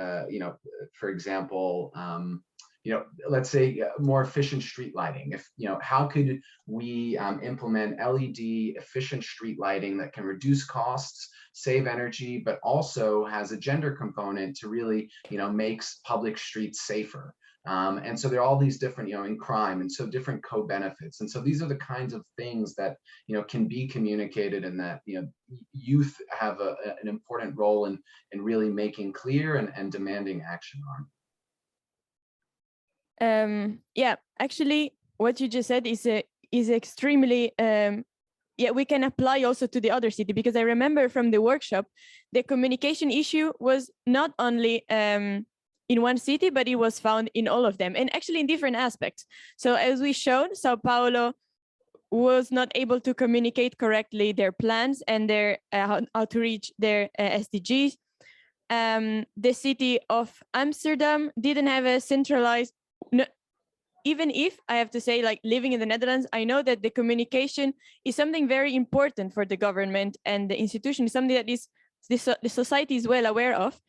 for example, let's say more efficient street lighting. If how could we implement LED efficient street lighting that can reduce costs, save energy, but also has a gender component to really makes public streets safer. And so there are all these different in crime, and so different co-benefits. And so these are the kinds of things that can be communicated, and that youth have an important role in really making clear and demanding action on. Yeah, actually, what you just said is extremely we can apply also to the other city, because I remember from the workshop, the communication issue was not only in one city, but it was found in all of them, and actually in different aspects. So as we showed, Sao Paulo was not able to communicate correctly their plans and their how to reach their SDGs. The city of Amsterdam didn't have a centralized even if I have to say, like living in the Netherlands, I know that the communication is something very important for the government, and the institution is something that is the society is well aware of.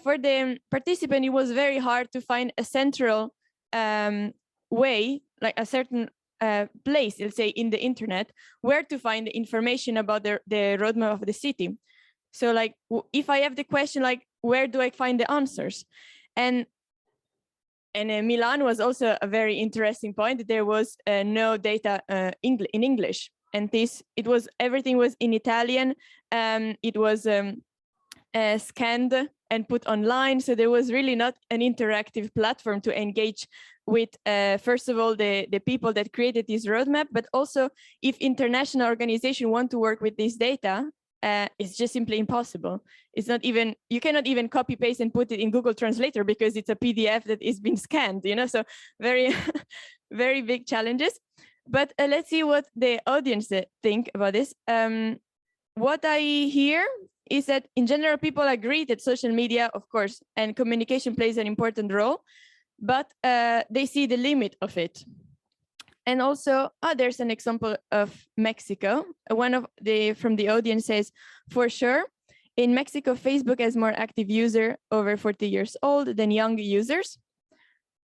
For the participant, it was very hard to find a central way, like a certain place, let's say in the internet, where to find the information about the roadmap of the city. So like, if I have the question, like, where do I find the answers? And Milan was also a very interesting point. There was no data in English, and everything was in Italian. It was scanned and put online, so there was really not an interactive platform to engage with. First of all, the people that created this roadmap, but also if international organizations want to work with this data. It's just simply impossible. It's not even, you cannot even copy paste and put it in Google Translator because it's a PDF that is being scanned, you know, so very, very big challenges. But let's see what the audience think about this. What I hear is that in general, people agree that social media, of course, and communication plays an important role, but they see the limit of it. And also, there's an example of Mexico. One of from the audience says, for sure, in Mexico, Facebook has more active user over 40 years old than young users.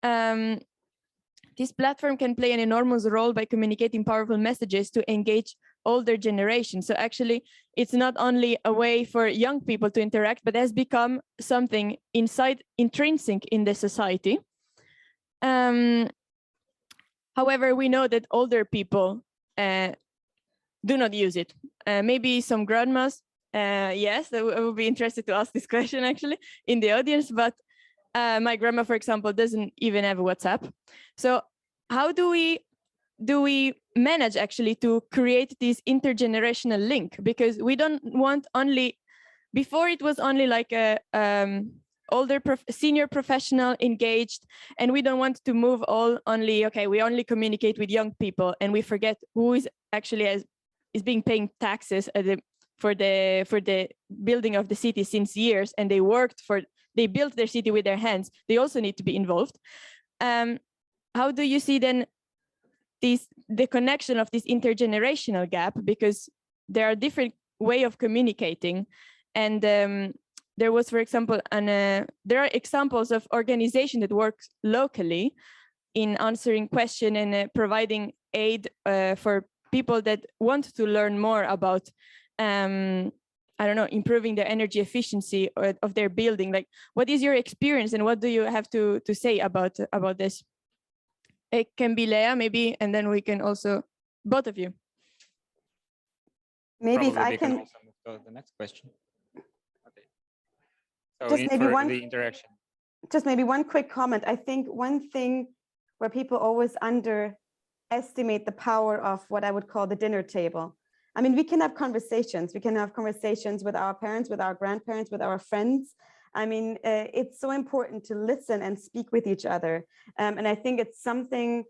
This platform can play an enormous role by communicating powerful messages to engage older generations. So actually, it's not only a way for young people to interact, but has become something intrinsic in the society. However, we know that older people do not use it. Maybe some grandmas, yes, I would be interested to ask this question actually in the audience, but my grandma, for example, doesn't even have WhatsApp. So how do we manage actually to create this intergenerational link? Because we don't want only, before it was only like a older senior professional engaged, and we don't want to move okay, we only communicate with young people and we forget who is actually is being paying taxes for the building of the city since years, and they built their city with their hands. They also need to be involved. How do you see then the connection of this intergenerational gap? Because there are different way of communicating, and there was, for example, there are examples of organization that works locally in answering questions and providing aid for people that want to learn more about, I don't know, improving their energy efficiency of their building. Like, what is your experience and what do you have to say about this? It can be Leah, maybe, and then we can also, both of you. Maybe Probably if I can also move to the next question. So just maybe the interaction. Just maybe one quick comment. I think one thing where people always underestimate the power of what I would call the dinner table. I mean, we can have conversations. We can have conversations with our parents, with our grandparents, with our friends. I mean, it's so important to listen and speak with each other. And I think it's something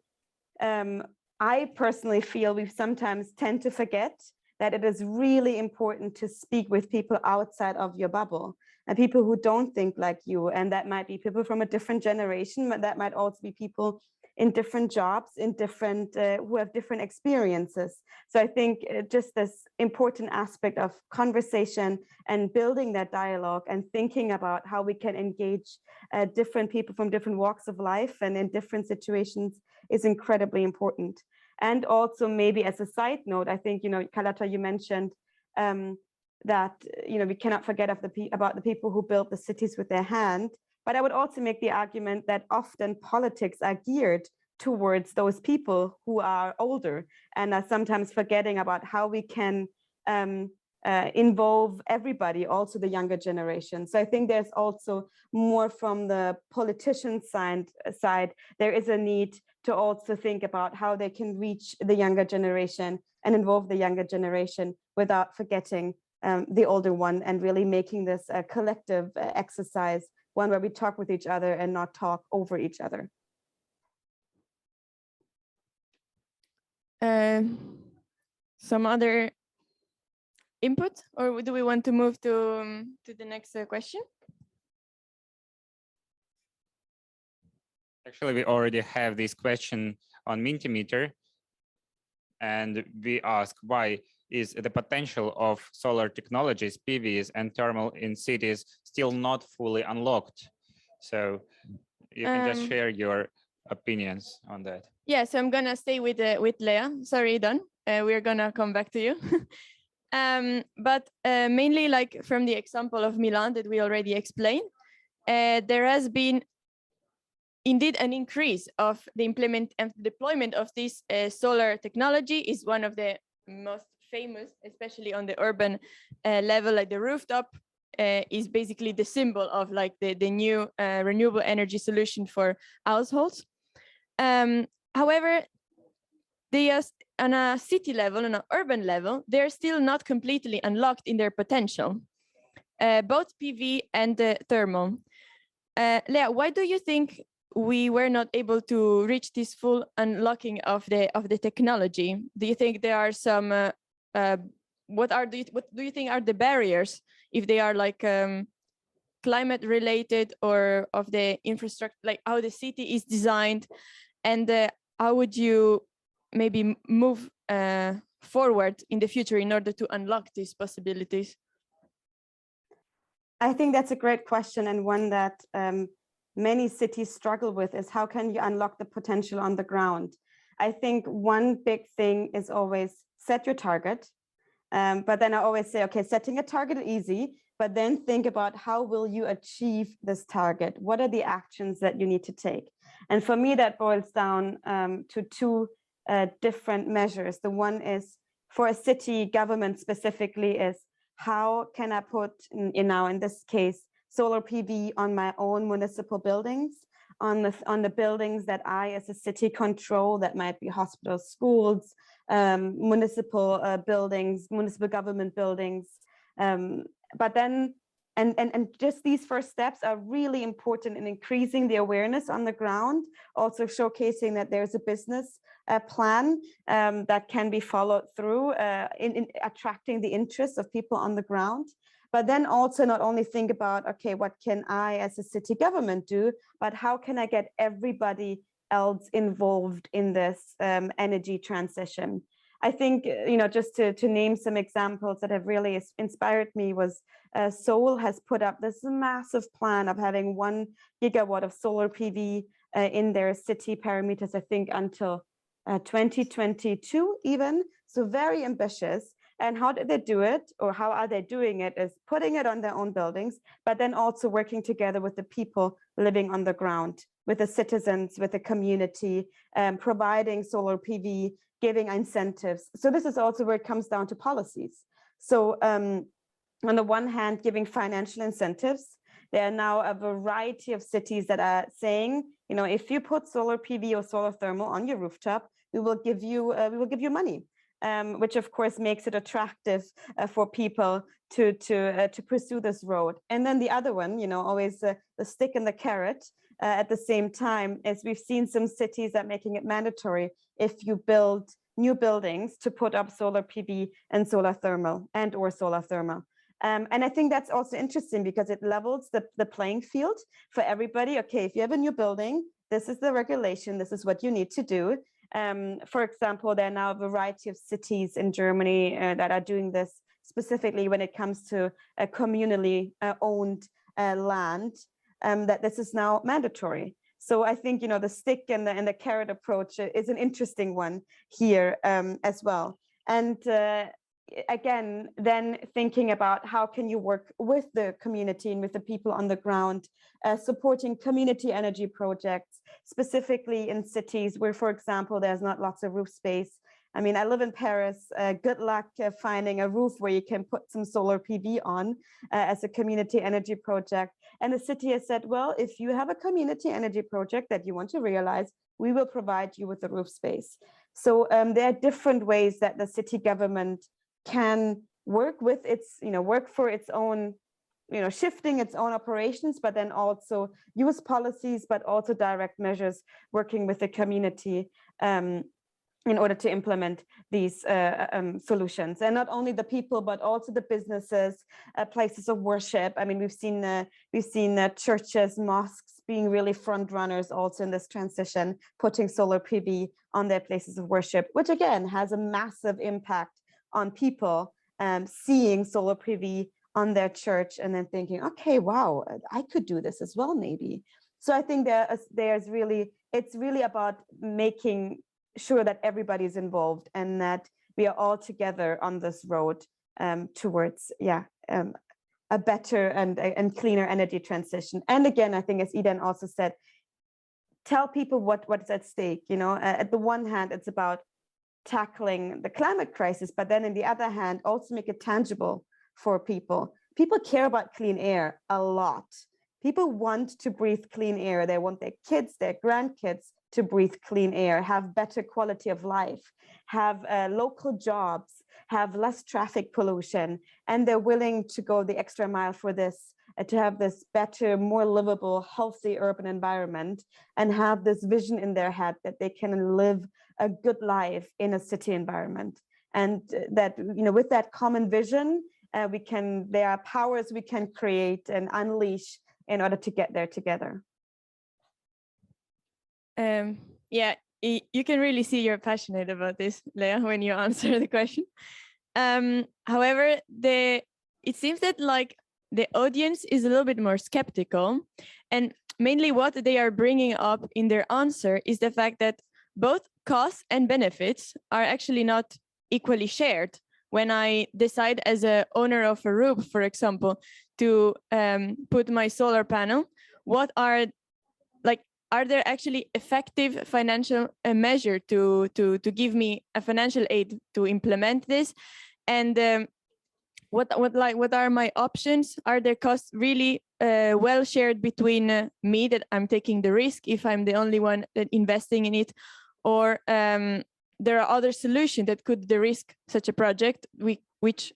I personally feel we sometimes tend to forget, that it is really important to speak with people outside of your bubble, and people who don't think like you. And that might be people from a different generation, but that might also be people in different jobs, in different who have different experiences. So I think just this important aspect of conversation and building that dialogue and thinking about how we can engage different people from different walks of life and in different situations is incredibly important. And also, maybe as a side note, I think, you know, Kalata, you mentioned that, you know, we cannot forget about the people who built the cities with their hand. But I would also make the argument that often politics are geared towards those people who are older and are sometimes forgetting about how we can involve everybody, also the younger generation. So I think there's also more from the politician side. There is a need to also think about how they can reach the younger generation and involve the younger generation without forgetting the older one, and really making this a collective exercise, one where we talk with each other and not talk over each other. Some other input, or do we want to move to the next question? Actually, we already have this question on Mentimeter, and we ask why is the potential of solar technologies, PVs and thermal in cities still not fully unlocked? So you can just share your opinions on that. Yeah, so I'm gonna stay with Leah. Sorry, Don. We're gonna come back to you. But mainly like from the example of Milan that we already explained, there has been indeed an increase of the deployment of this solar technology is one of the most famous, especially on the urban level, like the rooftop is basically the symbol of like the new renewable energy solution for households. However, on a city level, on an urban level, they're still not completely unlocked in their potential, both PV and thermal. Leah, why do you think we were not able to reach this full unlocking of the technology? Do you think there are some what do you think are the barriers, if they are like climate related or of the infrastructure, like how the city is designed, and how would you maybe move forward in the future in order to unlock these possibilities? I think that's a great question, and one that many cities struggle with is how can you unlock the potential on the ground? I think one big thing is always set your target. But then I always say, okay, setting a target is easy, but then think about how will you achieve this target? What are the actions that you need to take? And for me, that boils down to two different measures. The one is for a city government specifically is how can I put, in this case, solar PV on my own municipal buildings, on the buildings that I as a city control, that might be hospitals, schools, municipal buildings, municipal government buildings. But then, and just these first steps are really important in increasing the awareness on the ground, also showcasing that there's a business plan that can be followed through in attracting the interest of people on the ground. But then also not only think about, okay, what can I as a city government do, but how can I get everybody else involved in this energy transition? I think, just to name some examples that have really inspired me was Seoul has put up this massive plan of having 1 gigawatt of solar PV in their city parameters, I think until 2022 even, so very ambitious. And how did they do it, or how are they doing it, is putting it on their own buildings, but then also working together with the people living on the ground, with the citizens, with the community, providing solar PV, giving incentives. So this is also where it comes down to policies. So on the one hand, giving financial incentives. There are now a variety of cities that are saying, if you put solar PV or solar thermal on your rooftop, we will give you money. Which of course makes it attractive for people to pursue this road. And then the other one, always the stick and the carrot at the same time, is we've seen some cities that making it mandatory if you build new buildings to put up solar PV and solar thermal or solar thermal. And I think that's also interesting because it levels the playing field for everybody. Okay, if you have a new building, this is the regulation, this is what you need to do. For example, there are now a variety of cities in Germany that are doing this specifically when it comes to a communally owned land, that this is now mandatory. So I think, the stick and the carrot approach is an interesting one here as well. And again, then thinking about how can you work with the community and with the people on the ground, supporting community energy projects, specifically in cities where, for example, there's not lots of roof space. I mean, I live in Paris. Good luck finding a roof where you can put some solar PV on as a community energy project. And the city has said, well, if you have a community energy project that you want to realize, we will provide you with the roof space. So there are different ways that the city government can work with its, work for its own, shifting its own operations, but then also use policies, but also direct measures working with the community. in order to implement these solutions. And not only the people, but also the businesses, places of worship. I mean, we've seen churches, mosques being really front runners also in this transition, putting solar PV on their places of worship, which again has a massive impact on people seeing solar PV on their church and then thinking, okay, wow, I could do this as well, maybe. So I think it's really about making sure that everybody's involved and that we are all together on this road towards a better and cleaner energy transition. And again, I think as Eden also said, tell people what's at stake. You know, at the one hand, it's about tackling the climate crisis, but then on the other hand, also make it tangible for people. People care about clean air a lot. People want to breathe clean air. They want their kids, their grandkids to breathe clean air, have better quality of life, have local jobs, have less traffic pollution, and they're willing to go the extra mile for this, to have this better, more livable, healthy urban environment, and have this vision in their head that they can live a good life in a city environment. And that, you know, with that common vision, there are powers we can create and unleash in order to get there together. Yeah, you can really see you're passionate about this, Leah, when you answer the question. However, it seems that like the audience is a little bit more skeptical, and mainly what they are bringing up in their answer is the fact that both costs and benefits are actually not equally shared. When I decide as a owner of a roof, for example, to put my solar panel, are there actually effective financial measure to give me a financial aid to implement this? And what are my options? Are there costs really well shared between me, that I'm taking the risk if I'm the only one investing in it, or there are other solutions that could de-risk such a project, which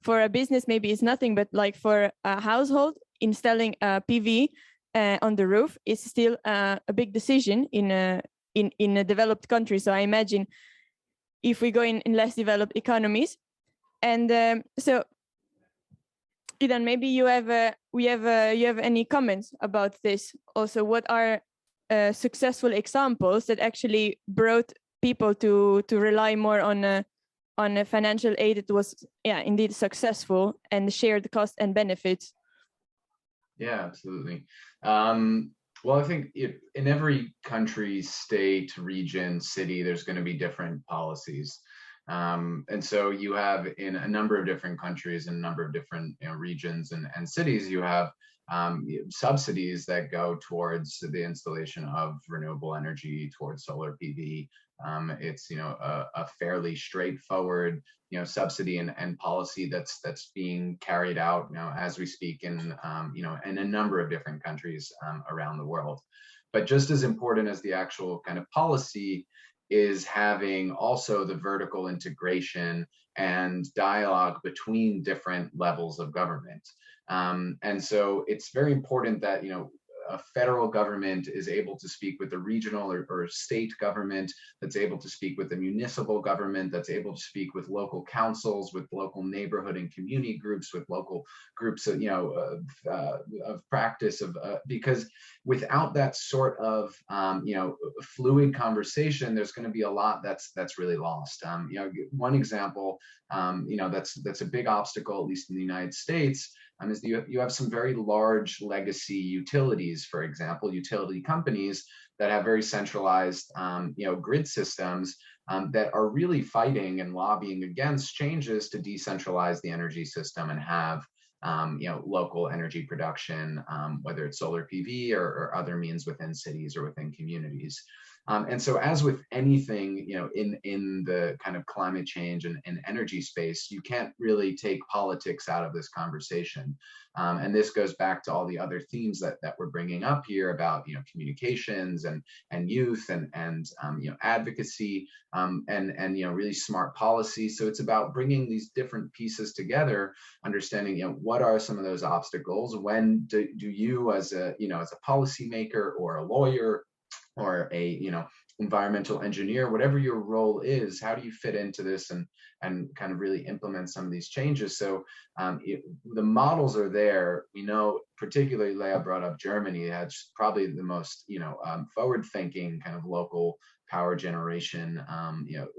for a business maybe is nothing, but like for a household, installing a PV on the roof is still a big decision in a developed country. So I imagine if we go in less developed economies, and so Idan, maybe you have any comments about this? Also, what are successful examples that actually brought people to rely more on a financial aid that was indeed successful and shared the costs and benefits? Yeah, absolutely. Well, I think in every country, state, region, city, there's going to be different policies. And so you have in a number of different countries and a number of different regions and cities, you have subsidies that go towards the installation of renewable energy, towards solar PV. It's a fairly straightforward subsidy and policy that's being carried out as we speak in in a number of different countries around the world. But just as important as the actual kind of policy is having also the vertical integration and dialogue between different levels of government. And so it's very important that a federal government is able to speak with the regional or state government, that's able to speak with the municipal government, that's able to speak with local councils, with local neighborhood and community groups, with local groups of practice because without that sort of fluid conversation, there's going to be a lot that's really lost. One example that's a big obstacle, at least in the United States, is you have some very large legacy utilities, for example, utility companies that have very centralized grid systems that are really fighting and lobbying against changes to decentralize the energy system and have local energy production, whether it's solar PV or other means within cities or within communities. And so as with anything, in the kind of climate change and energy space, you can't really take politics out of this conversation. And this goes back to all the other themes that we're bringing up here about, communications and youth and advocacy and really smart policy. So it's about bringing these different pieces together, understanding, what are some of those obstacles? When do you as a policymaker or a lawyer or a environmental engineer, whatever your role is, how do you fit into this and kind of really implement some of these changes? So the models are there. We know, particularly Leah brought up Germany, has probably the most forward-thinking kind of local power generation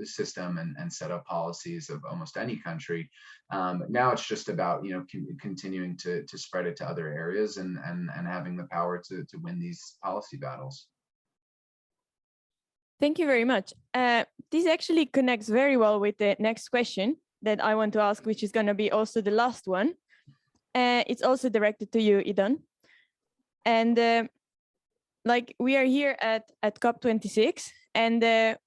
system and set up policies of almost any country. Now it's just about continuing to spread it to other areas and having the power to win these policy battles. Thank you very much. This actually connects very well with the next question that I want to ask, which is going to be also the last one. It's also directed to you, Idan. And like we are here at COP26, and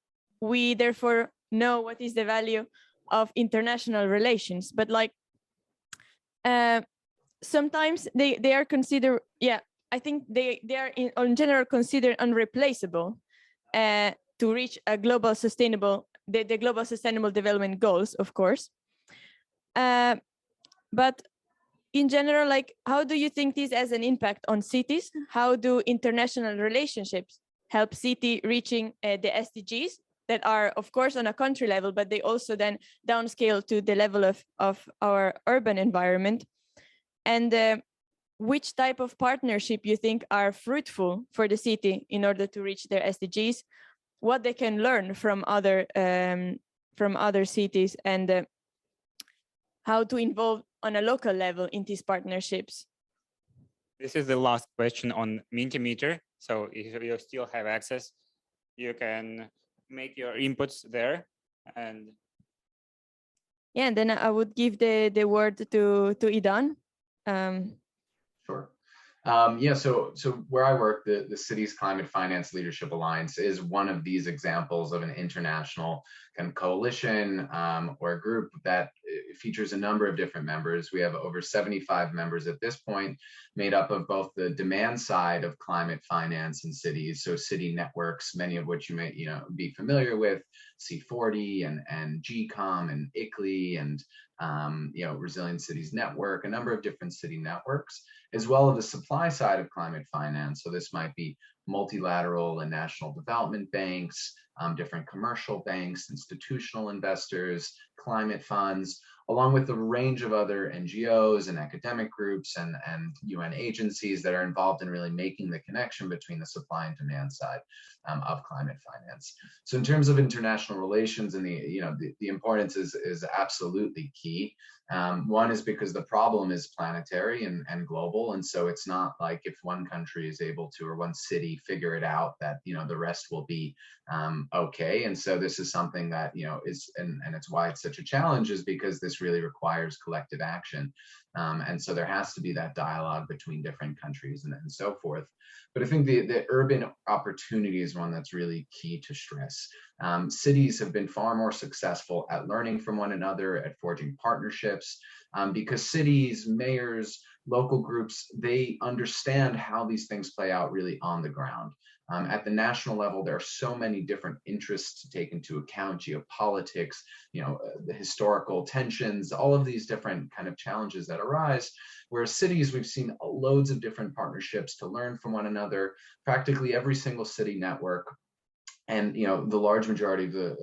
we therefore know what is the value of international relations. But like sometimes they are considered, I think they are in general considered unreplaceable to reach a global sustainable, the global sustainable development goals, of course. But in general, like, how do you think this has an impact on cities? How do international relationships help city reaching the SDGs that are, of course, on a country level, but they also then downscale to the level of our urban environment? And which type of partnership you think are fruitful for the city in order to reach their SDGs? What they can learn from other cities, and how to involve on a local level in these partnerships? This is the last question on Mentimeter. So if you still have access, you can make your inputs there. And yeah, and then I would give the word to Idan. Sure. So where I work, the city's Climate Finance Leadership Alliance is one of these examples of an international kind of coalition or a group that features a number of different members. We have over 75 members at this point, made up of both the demand side of climate finance in cities, so city networks, many of which you may be familiar with, C40 and GCOM and ICLEI and Resilient Cities Network, a number of different city networks, as well as the supply side of climate finance. So this might be multilateral and national development banks, different commercial banks, institutional investors, climate funds, along with a range of other NGOs and academic groups and UN agencies that are involved in really making the connection between the supply and demand side of climate finance. So in terms of international relations, and the importance is absolutely key. One is because the problem is planetary and global, and so it's not like if one country is able to, or one city figure it out, that the rest will be okay. And so this is something that is, and it's why it's such a challenge, is because this really requires collective action. And so there has to be that dialogue between different countries and so forth. But I think the urban opportunity is one that's really key to stress. Cities have been far more successful at learning from one another, at forging partnerships, because cities, mayors, local groups, they understand how these things play out really on the ground. At the national level, there are so many different interests to take into account: geopolitics, the historical tensions, all of these different kind of challenges that arise. Whereas cities, we've seen loads of different partnerships to learn from one another. Practically every single city network, and the large majority of the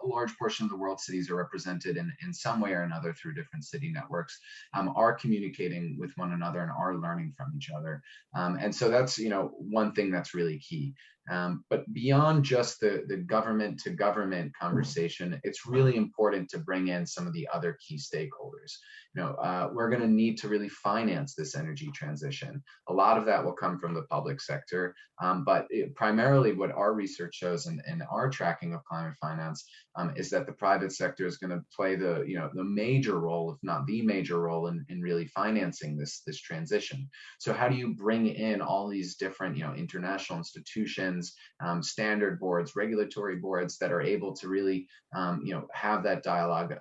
a large portion of the world's cities are represented in some way or another through different city networks, are communicating with one another and are learning from each other. And so that's, one thing that's really key. But beyond just the government to government conversation, it's really important to bring in some of the other key stakeholders. We're going to need to really finance this energy transition. A lot of that will come from the public sector, but primarily what our research shows and our tracking of climate finance is that the private sector is going to play the major role, if not the major role, in really financing this transition. So how do you bring in all these different international institutions, standard boards, regulatory boards that are able to really have that dialogue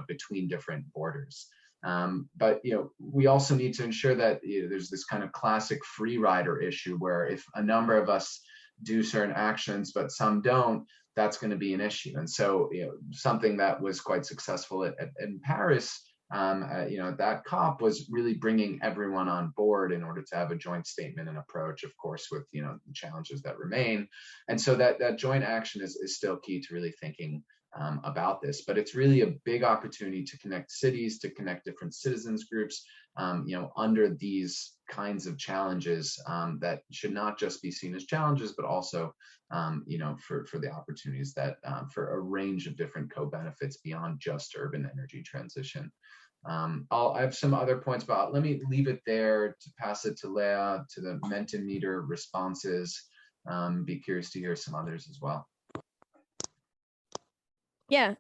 between different borders? But we also need to ensure that there's this kind of classic free rider issue where if a number of us do certain actions but some don't, that's going to be an issue. And so something that was quite successful in Paris that COP was really bringing everyone on board in order to have a joint statement and approach, of course, with the challenges that remain. And so that joint action is still key to really thinking about this. But it's really a big opportunity to connect cities, to connect different citizens groups, under these kinds of challenges that should not just be seen as challenges, but also, for the opportunities that for a range of different co-benefits beyond just urban energy transition. I have some other points, but let me leave it there to pass it to Leah, to the Mentimeter responses. Be curious to hear some others as well. Yeah,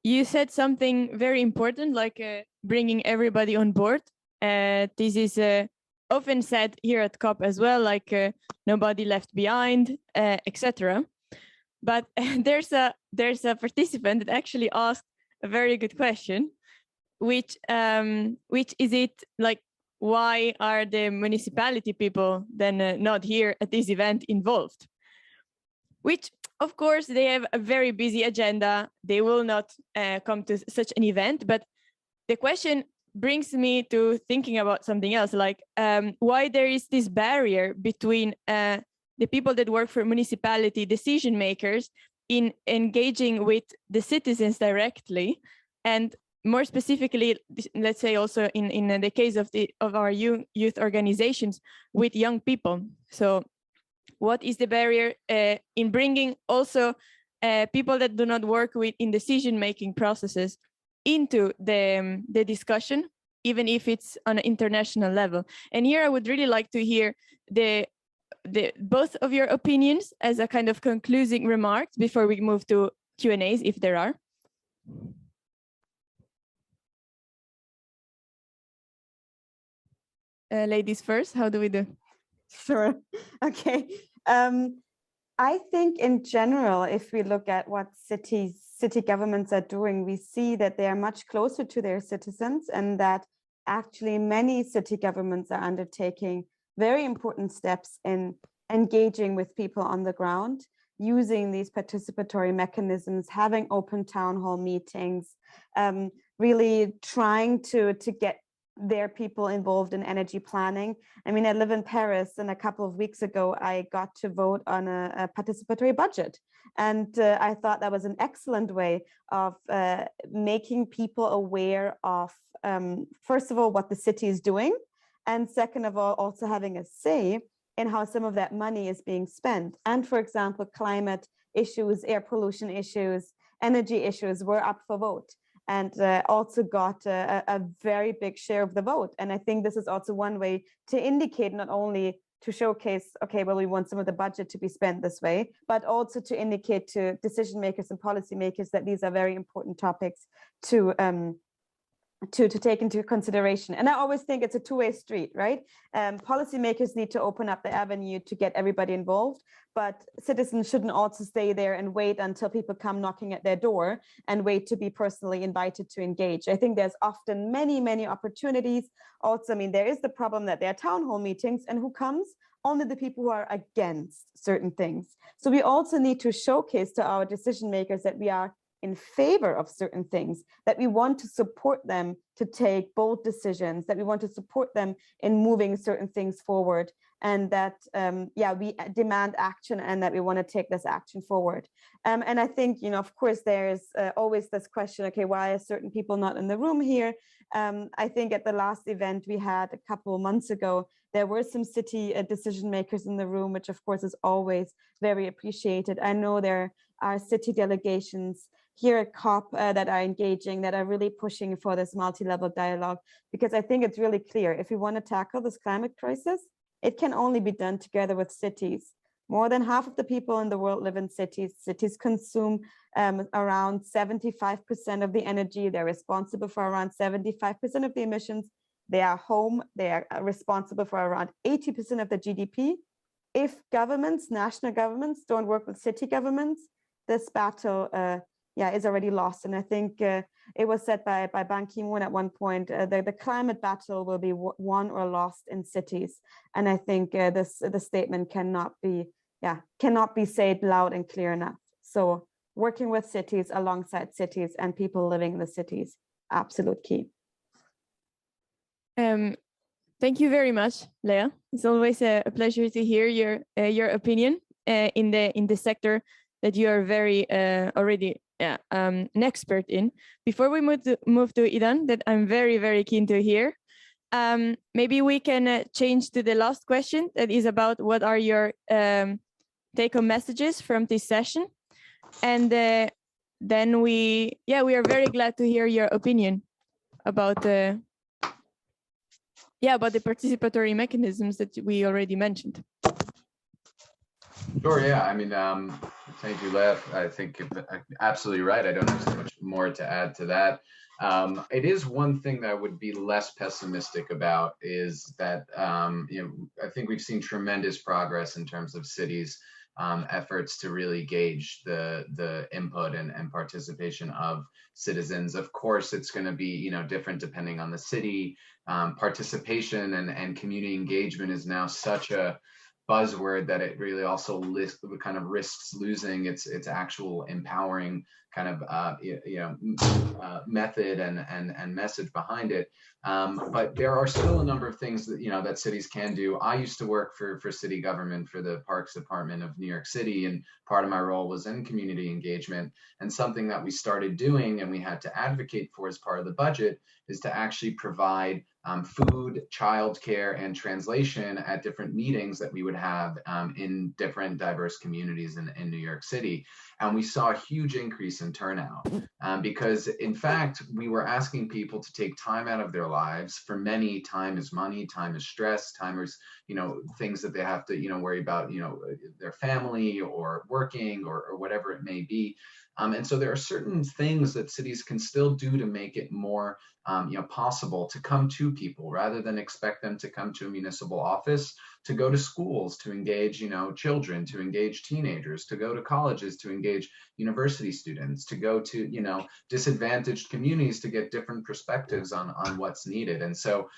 you said something very important, like bringing everybody on board. This is often said here at COP as well, like nobody left behind, etc. But there's a participant that actually asked a very good question, which is it like, why are the municipality people then not here at this event involved? Which, of course, they have a very busy agenda. They will not come to such an event. But the question brings me to thinking about something else, like why there is this barrier between the people that work for municipality decision makers in engaging with the citizens directly, and more specifically, let's say also in the case of our youth organizations with young people. So what is the barrier in bringing also people that do not work in decision-making processes into the discussion, even if it's on an international level? And here I would really like to hear both of your opinions as a kind of concluding remarks before we move to Q&As, if there are. Ladies first, how do we do? Sure. Okay. I think in general, if we look at what city governments are doing, we see that they are much closer to their citizens, and that actually many city governments are undertaking very important steps in engaging with people on the ground, using these participatory mechanisms, having open town hall meetings, really trying to get their people involved in energy planning. I mean, I live in Paris, and a couple of weeks ago, I got to vote on a participatory budget. And I thought that was an excellent way of making people aware of, first of all, what the city is doing, and second of all, also having a say in how some of that money is being spent. And for example, climate issues, air pollution issues, energy issues were up for vote, and also got a very big share of the vote. And I think this is also one way to indicate, not only to showcase, okay, well, we want some of the budget to be spent this way, but also to indicate to decision makers and policy makers that these are very important topics to take into consideration. And I always think it's a two-way street, right? Policymakers need to open up the avenue to get everybody involved, but citizens shouldn't also stay there and wait until people come knocking at their door and wait to be personally invited to engage. I think there's often many, many opportunities. Also, I mean, there is the problem that there are town hall meetings, and who comes? Only the people who are against certain things. So we also need to showcase to our decision makers that we are in favor of certain things, that we want to support them to take bold decisions, that we want to support them in moving certain things forward, and that, we demand action, and that we want to take this action forward. And I think, of course, there's always this question, okay, why are certain people not in the room here? I think at the last event we had a couple of months ago, there were some city decision makers in the room, which of course is always very appreciated. I know there are city delegations here at COP that are engaging, that are really pushing for this multi-level dialogue, because I think it's really clear, if we want to tackle this climate crisis, it can only be done together with cities. More than half of the people in the world live in cities. Cities consume around 75% of the energy. They're responsible for around 75% of the emissions. They are home. They are responsible for around 80% of the GDP. If governments, national governments, don't work with city governments, this battle is already lost. And I think it was said by Ban Ki-moon at one point, the climate battle will be won or lost in cities. And I think the statement cannot be said loud and clear enough. So working with cities, alongside cities, and people living in the cities, absolute key. Thank you very much, Leah. It's always a pleasure to hear your opinion in the sector that you are very already an expert in. Before we move to Idan, that I'm very keen to hear. Maybe we can change to the last question that is about what are your take-home messages from this session, and then we are very glad to hear your opinion about the participatory mechanisms that we already mentioned. Sure, yeah. I mean, thank you, Lev. I think absolutely right. I don't have so much more to add to that. It is one thing that I would be less pessimistic about is that, I think we've seen tremendous progress in terms of cities' efforts to really gauge the input and participation of citizens. Of course, it's going to be, different depending on the city. Participation and community engagement is now such a buzzword that it really also kind of risks losing its actual empowering kind of method and message behind it. But there are still a number of things that that cities can do. I used to work for city government for the Parks Department of New York City, and part of my role was in community engagement. And something that we started doing and we had to advocate for as part of the budget is to actually provide food, childcare, and translation at different meetings that we would have in different diverse communities in New York City. And we saw a huge increase in turnout because, in fact, we were asking people to take time out of their lives. For many, time is money, time is stress, time is, things that they have to, worry about, their family or working or whatever it may be. And so there are certain things that cities can still do to make it more possible to come to people rather than expect them to come to a municipal office, to go to schools, to engage, children, to engage teenagers, to go to colleges, to engage university students, to go to, disadvantaged communities to get different perspectives on what's needed. And so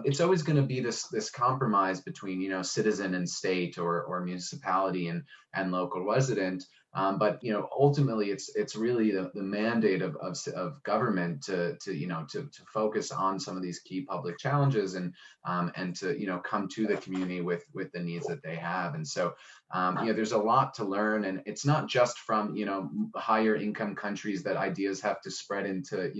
it's always going to be this compromise between, citizen and state or municipality and local resident. But ultimately, it's really the mandate of government to focus on some of these key public challenges and to come to the community with the needs that they have. And so there's a lot to learn, and it's not just from higher income countries that ideas have to spread into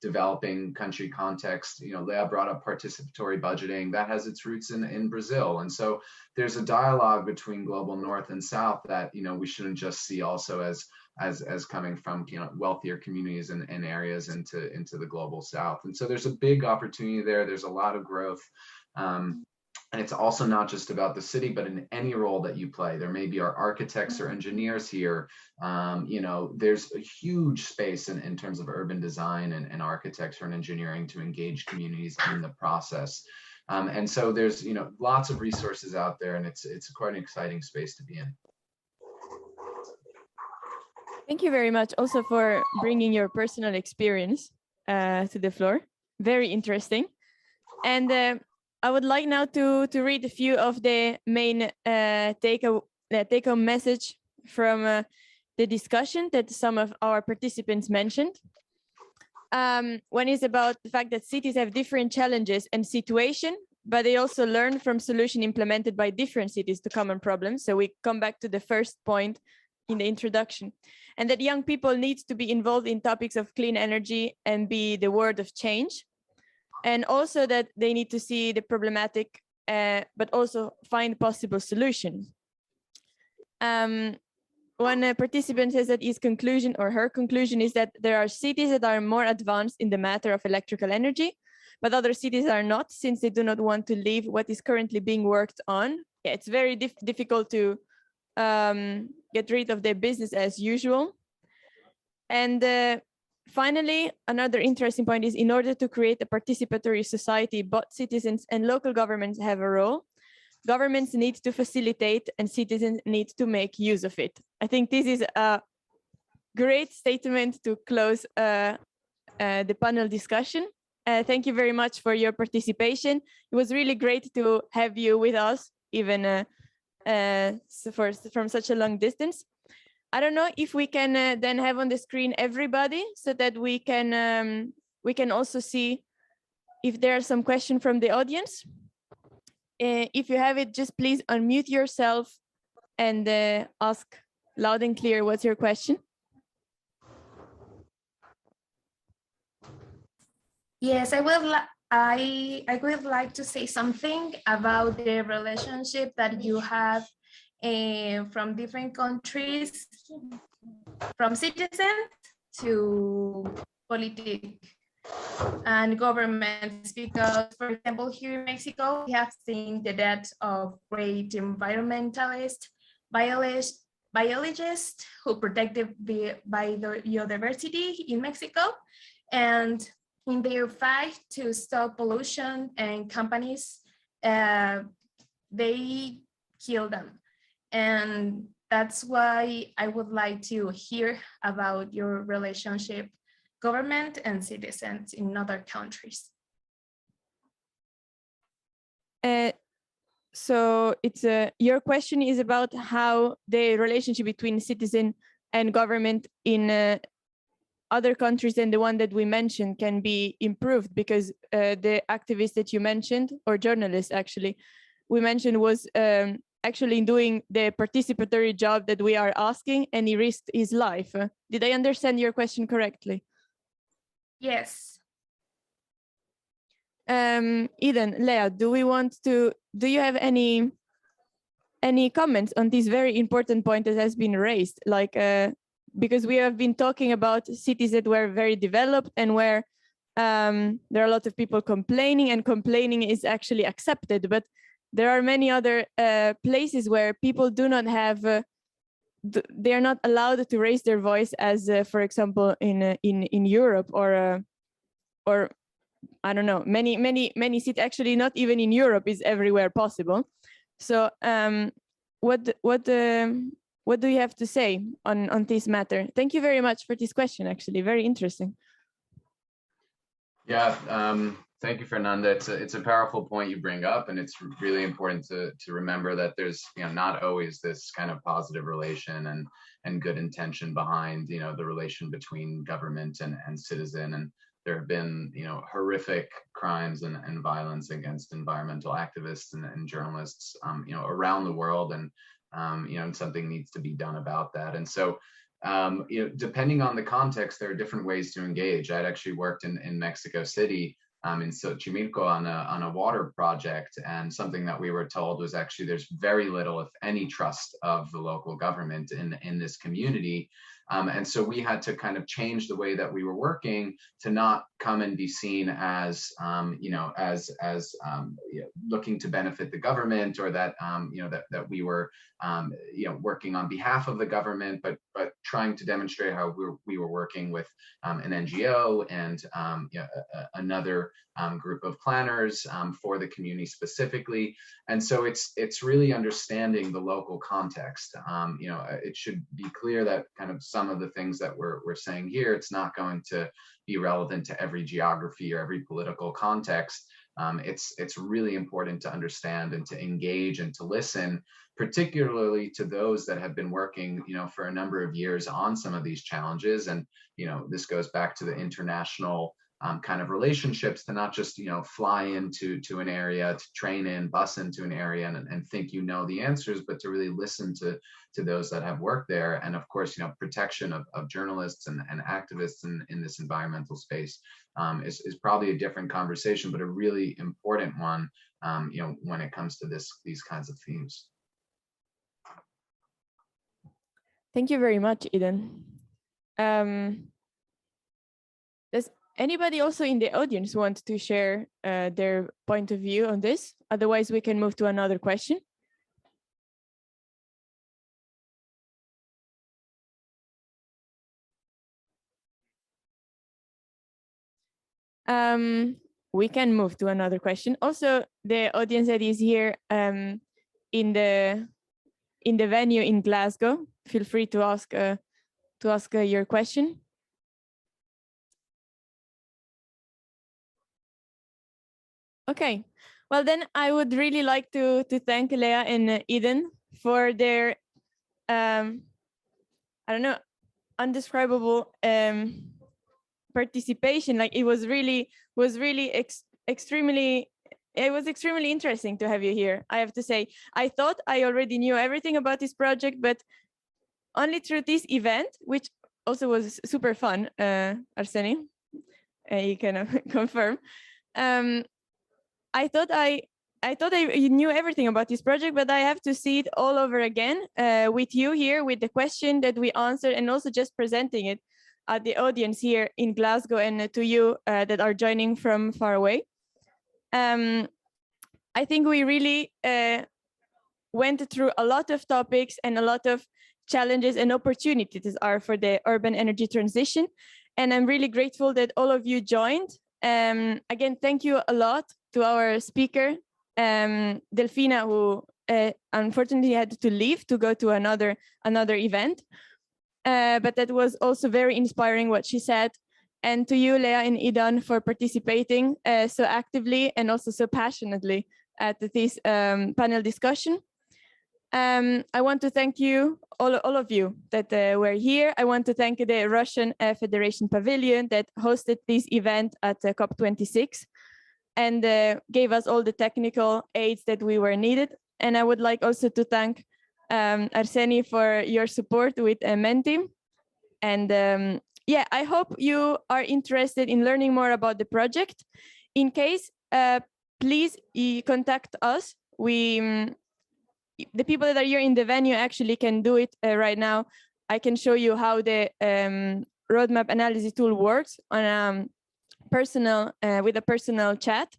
developing country context. Leah brought up participatory budgeting that has its roots in Brazil, and so there's a dialogue between global North and South that we shouldn't just see also as coming from wealthier communities and areas into the global South. And so there's a big opportunity there. There's a lot of growth. And it's also not just about the city, but in any role that you play. There may be our architects or engineers here. There's a huge space in terms of urban design and architecture and engineering to engage communities in the process. And so there's lots of resources out there, and it's quite an exciting space to be in. Thank you very much also for bringing your personal experience to the floor. Very interesting. And I would like now to read a few of the main take-home message from the discussion that some of our participants mentioned. One is about the fact that cities have different challenges and situation, but they also learn from solutions implemented by different cities to common problems. So we come back to the first point in the introduction, and that young people need to be involved in topics of clean energy and be the word of change. And also that they need to see the problematic, but also find possible solutions. One participant says that his conclusion or her conclusion is that there are cities that are more advanced in the matter of electrical energy, but other cities are not, since they do not want to leave what is currently being worked on. Yeah, it's very difficult to get rid of their business as usual. And finally, another interesting point is, in order to create a participatory society, both citizens and local governments have a role. Governments need to facilitate and citizens need to make use of it. I think this is a great statement to close the panel discussion. Thank you very much for your participation. It was really great to have you with us, even from such a long distance. I don't know if we can then have on the screen everybody, so that we can also see if there are some questions from the audience. If you have it, just please unmute yourself and ask loud and clear what's your question. Yes, I would like to say something about the relationship that you have from different countries, from citizens to politics and governments, because, for example, here in Mexico, we have seen the death of great environmentalists, biologists who protected the biodiversity in Mexico, and in their fight to stop pollution and companies, they kill them. And that's why I would like to hear about your relationship, government and citizens in other countries. So it's your question is about how the relationship between citizen and government in other countries than the one that we mentioned can be improved, because the activist that you mentioned, or journalist actually, we mentioned was actually doing the participatory job that we are asking, and he risked his life. Did I understand your question correctly? Yes. Eden, Lea, do you have any comments on this very important point that has been raised? Like, because we have been talking about cities that were very developed and where there are a lot of people complaining, and complaining is actually accepted, but there are many other places where people do not have, they are not allowed to raise their voice, as for example in Europe, or I don't know, many cities, actually not even in Europe is everywhere possible. So what do you have to say on this matter? Thank you very much for this question, actually, very interesting. Yeah, thank you, Fernanda. It's a powerful point you bring up, and it's really important to remember that there's not always this kind of positive relation and good intention behind the relation between government and citizen. And there have been horrific crimes and violence against environmental activists and journalists around the world, and something needs to be done about that. And so depending on the context, there are different ways to engage. I'd actually worked in Mexico City, in Xochimilco on a water project, and something that we were told was actually there's very little, if any, trust of the local government in this community. And so we had to kind of change the way that we were working to not come and be seen as, looking to benefit the government, or that, that we were, working on behalf of the government, but trying to demonstrate how we were working with an NGO and another group of planners for the community specifically. And so it's really understanding the local context. It should be clear that kind of some of the things that we're saying here, it's not going to be relevant to every geography or every political context. It's really important to understand and to engage and to listen, particularly to those that have been working, for a number of years on some of these challenges. And, this goes back to the international kind of relationships, to not just, fly into an area, to train in, bus into an area and think the answers, but to really listen to those that have worked there. And of course, protection of journalists and activists in this environmental space is probably a different conversation, but a really important one, when it comes to these kinds of themes. Thank you very much, Eden. Does anybody also in the audience want to share their point of view on this? Otherwise, we can move to another question. We can move to another question. Also, the audience that is here in the venue in Glasgow, feel free to ask your question. Okay, well then I would really like to thank Lea and Eden for their I don't know, undescribable participation. Like, it was really it was extremely interesting to have you here. I have to say, I thought I already knew everything about this project, but only through this event, which also was super fun, Arseny, you can confirm. I thought I knew everything about this project, but I have to see it all over again with you here, with the question that we answered, and also just presenting it at the audience here in Glasgow and to you that are joining from far away. I think we really went through a lot of topics and a lot of challenges and opportunities are for the urban energy transition. And I'm really grateful that all of you joined. Again, thank you a lot to our speaker, Delfina, who unfortunately had to leave to go to another event. But that was also very inspiring what she said. And to you, Leah and Idan, for participating so actively and also so passionately at this panel discussion. I want to thank you, all of you that were here. I want to thank the Russian Federation Pavilion that hosted this event at COP26 and gave us all the technical aids that we were needed. And I would like also to thank Arseny for your support with Menti. And yeah, I hope you are interested in learning more about the project. In case, please contact us. The people that are here in the venue actually can do it right now. I can show you how the roadmap analysis tool works on with a personal chat.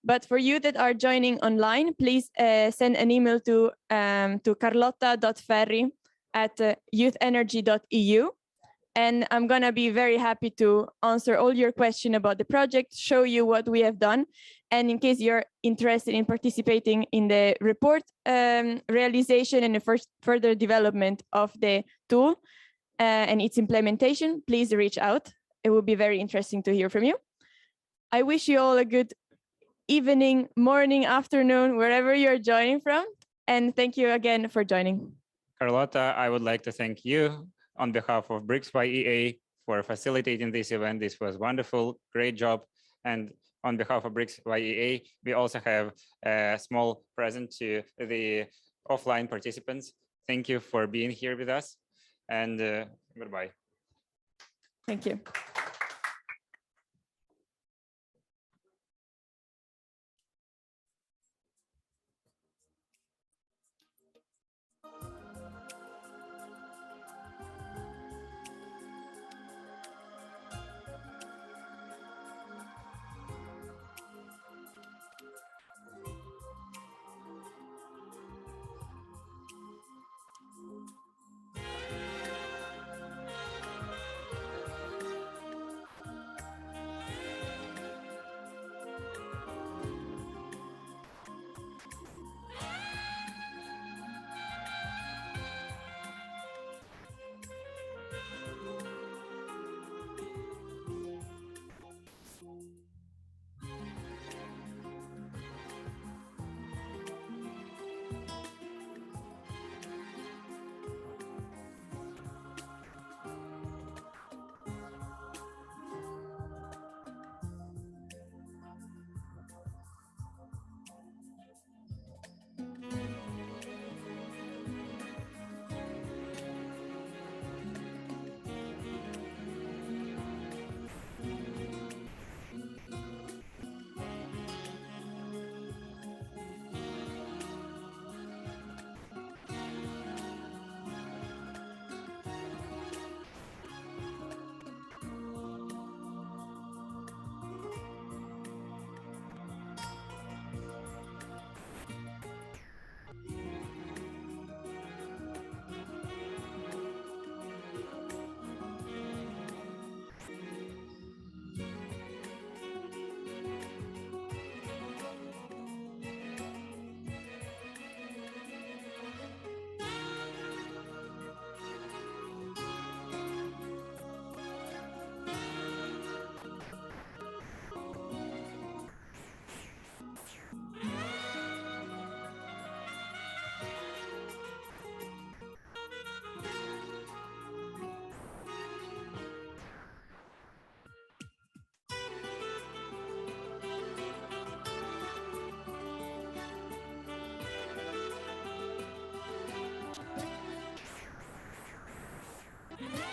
But for you that are joining online, please send an email to carlotta.ferri@youthenergy.eu. And I'm going to be very happy to answer all your questions about the project, show you what we have done. And in case you're interested in participating in the report realization and the further development of the tool and its implementation, please reach out. It will be very interesting to hear from you. I wish you all a good evening, morning, afternoon, wherever you're joining from. And thank you again for joining. Carlotta, I would like to thank you on behalf of BRICS YEA for facilitating this event. This was wonderful, great job. And on behalf of BRICS YEA, we also have a small present to the offline participants. Thank you for being here with us, and goodbye. Thank you. Yeah.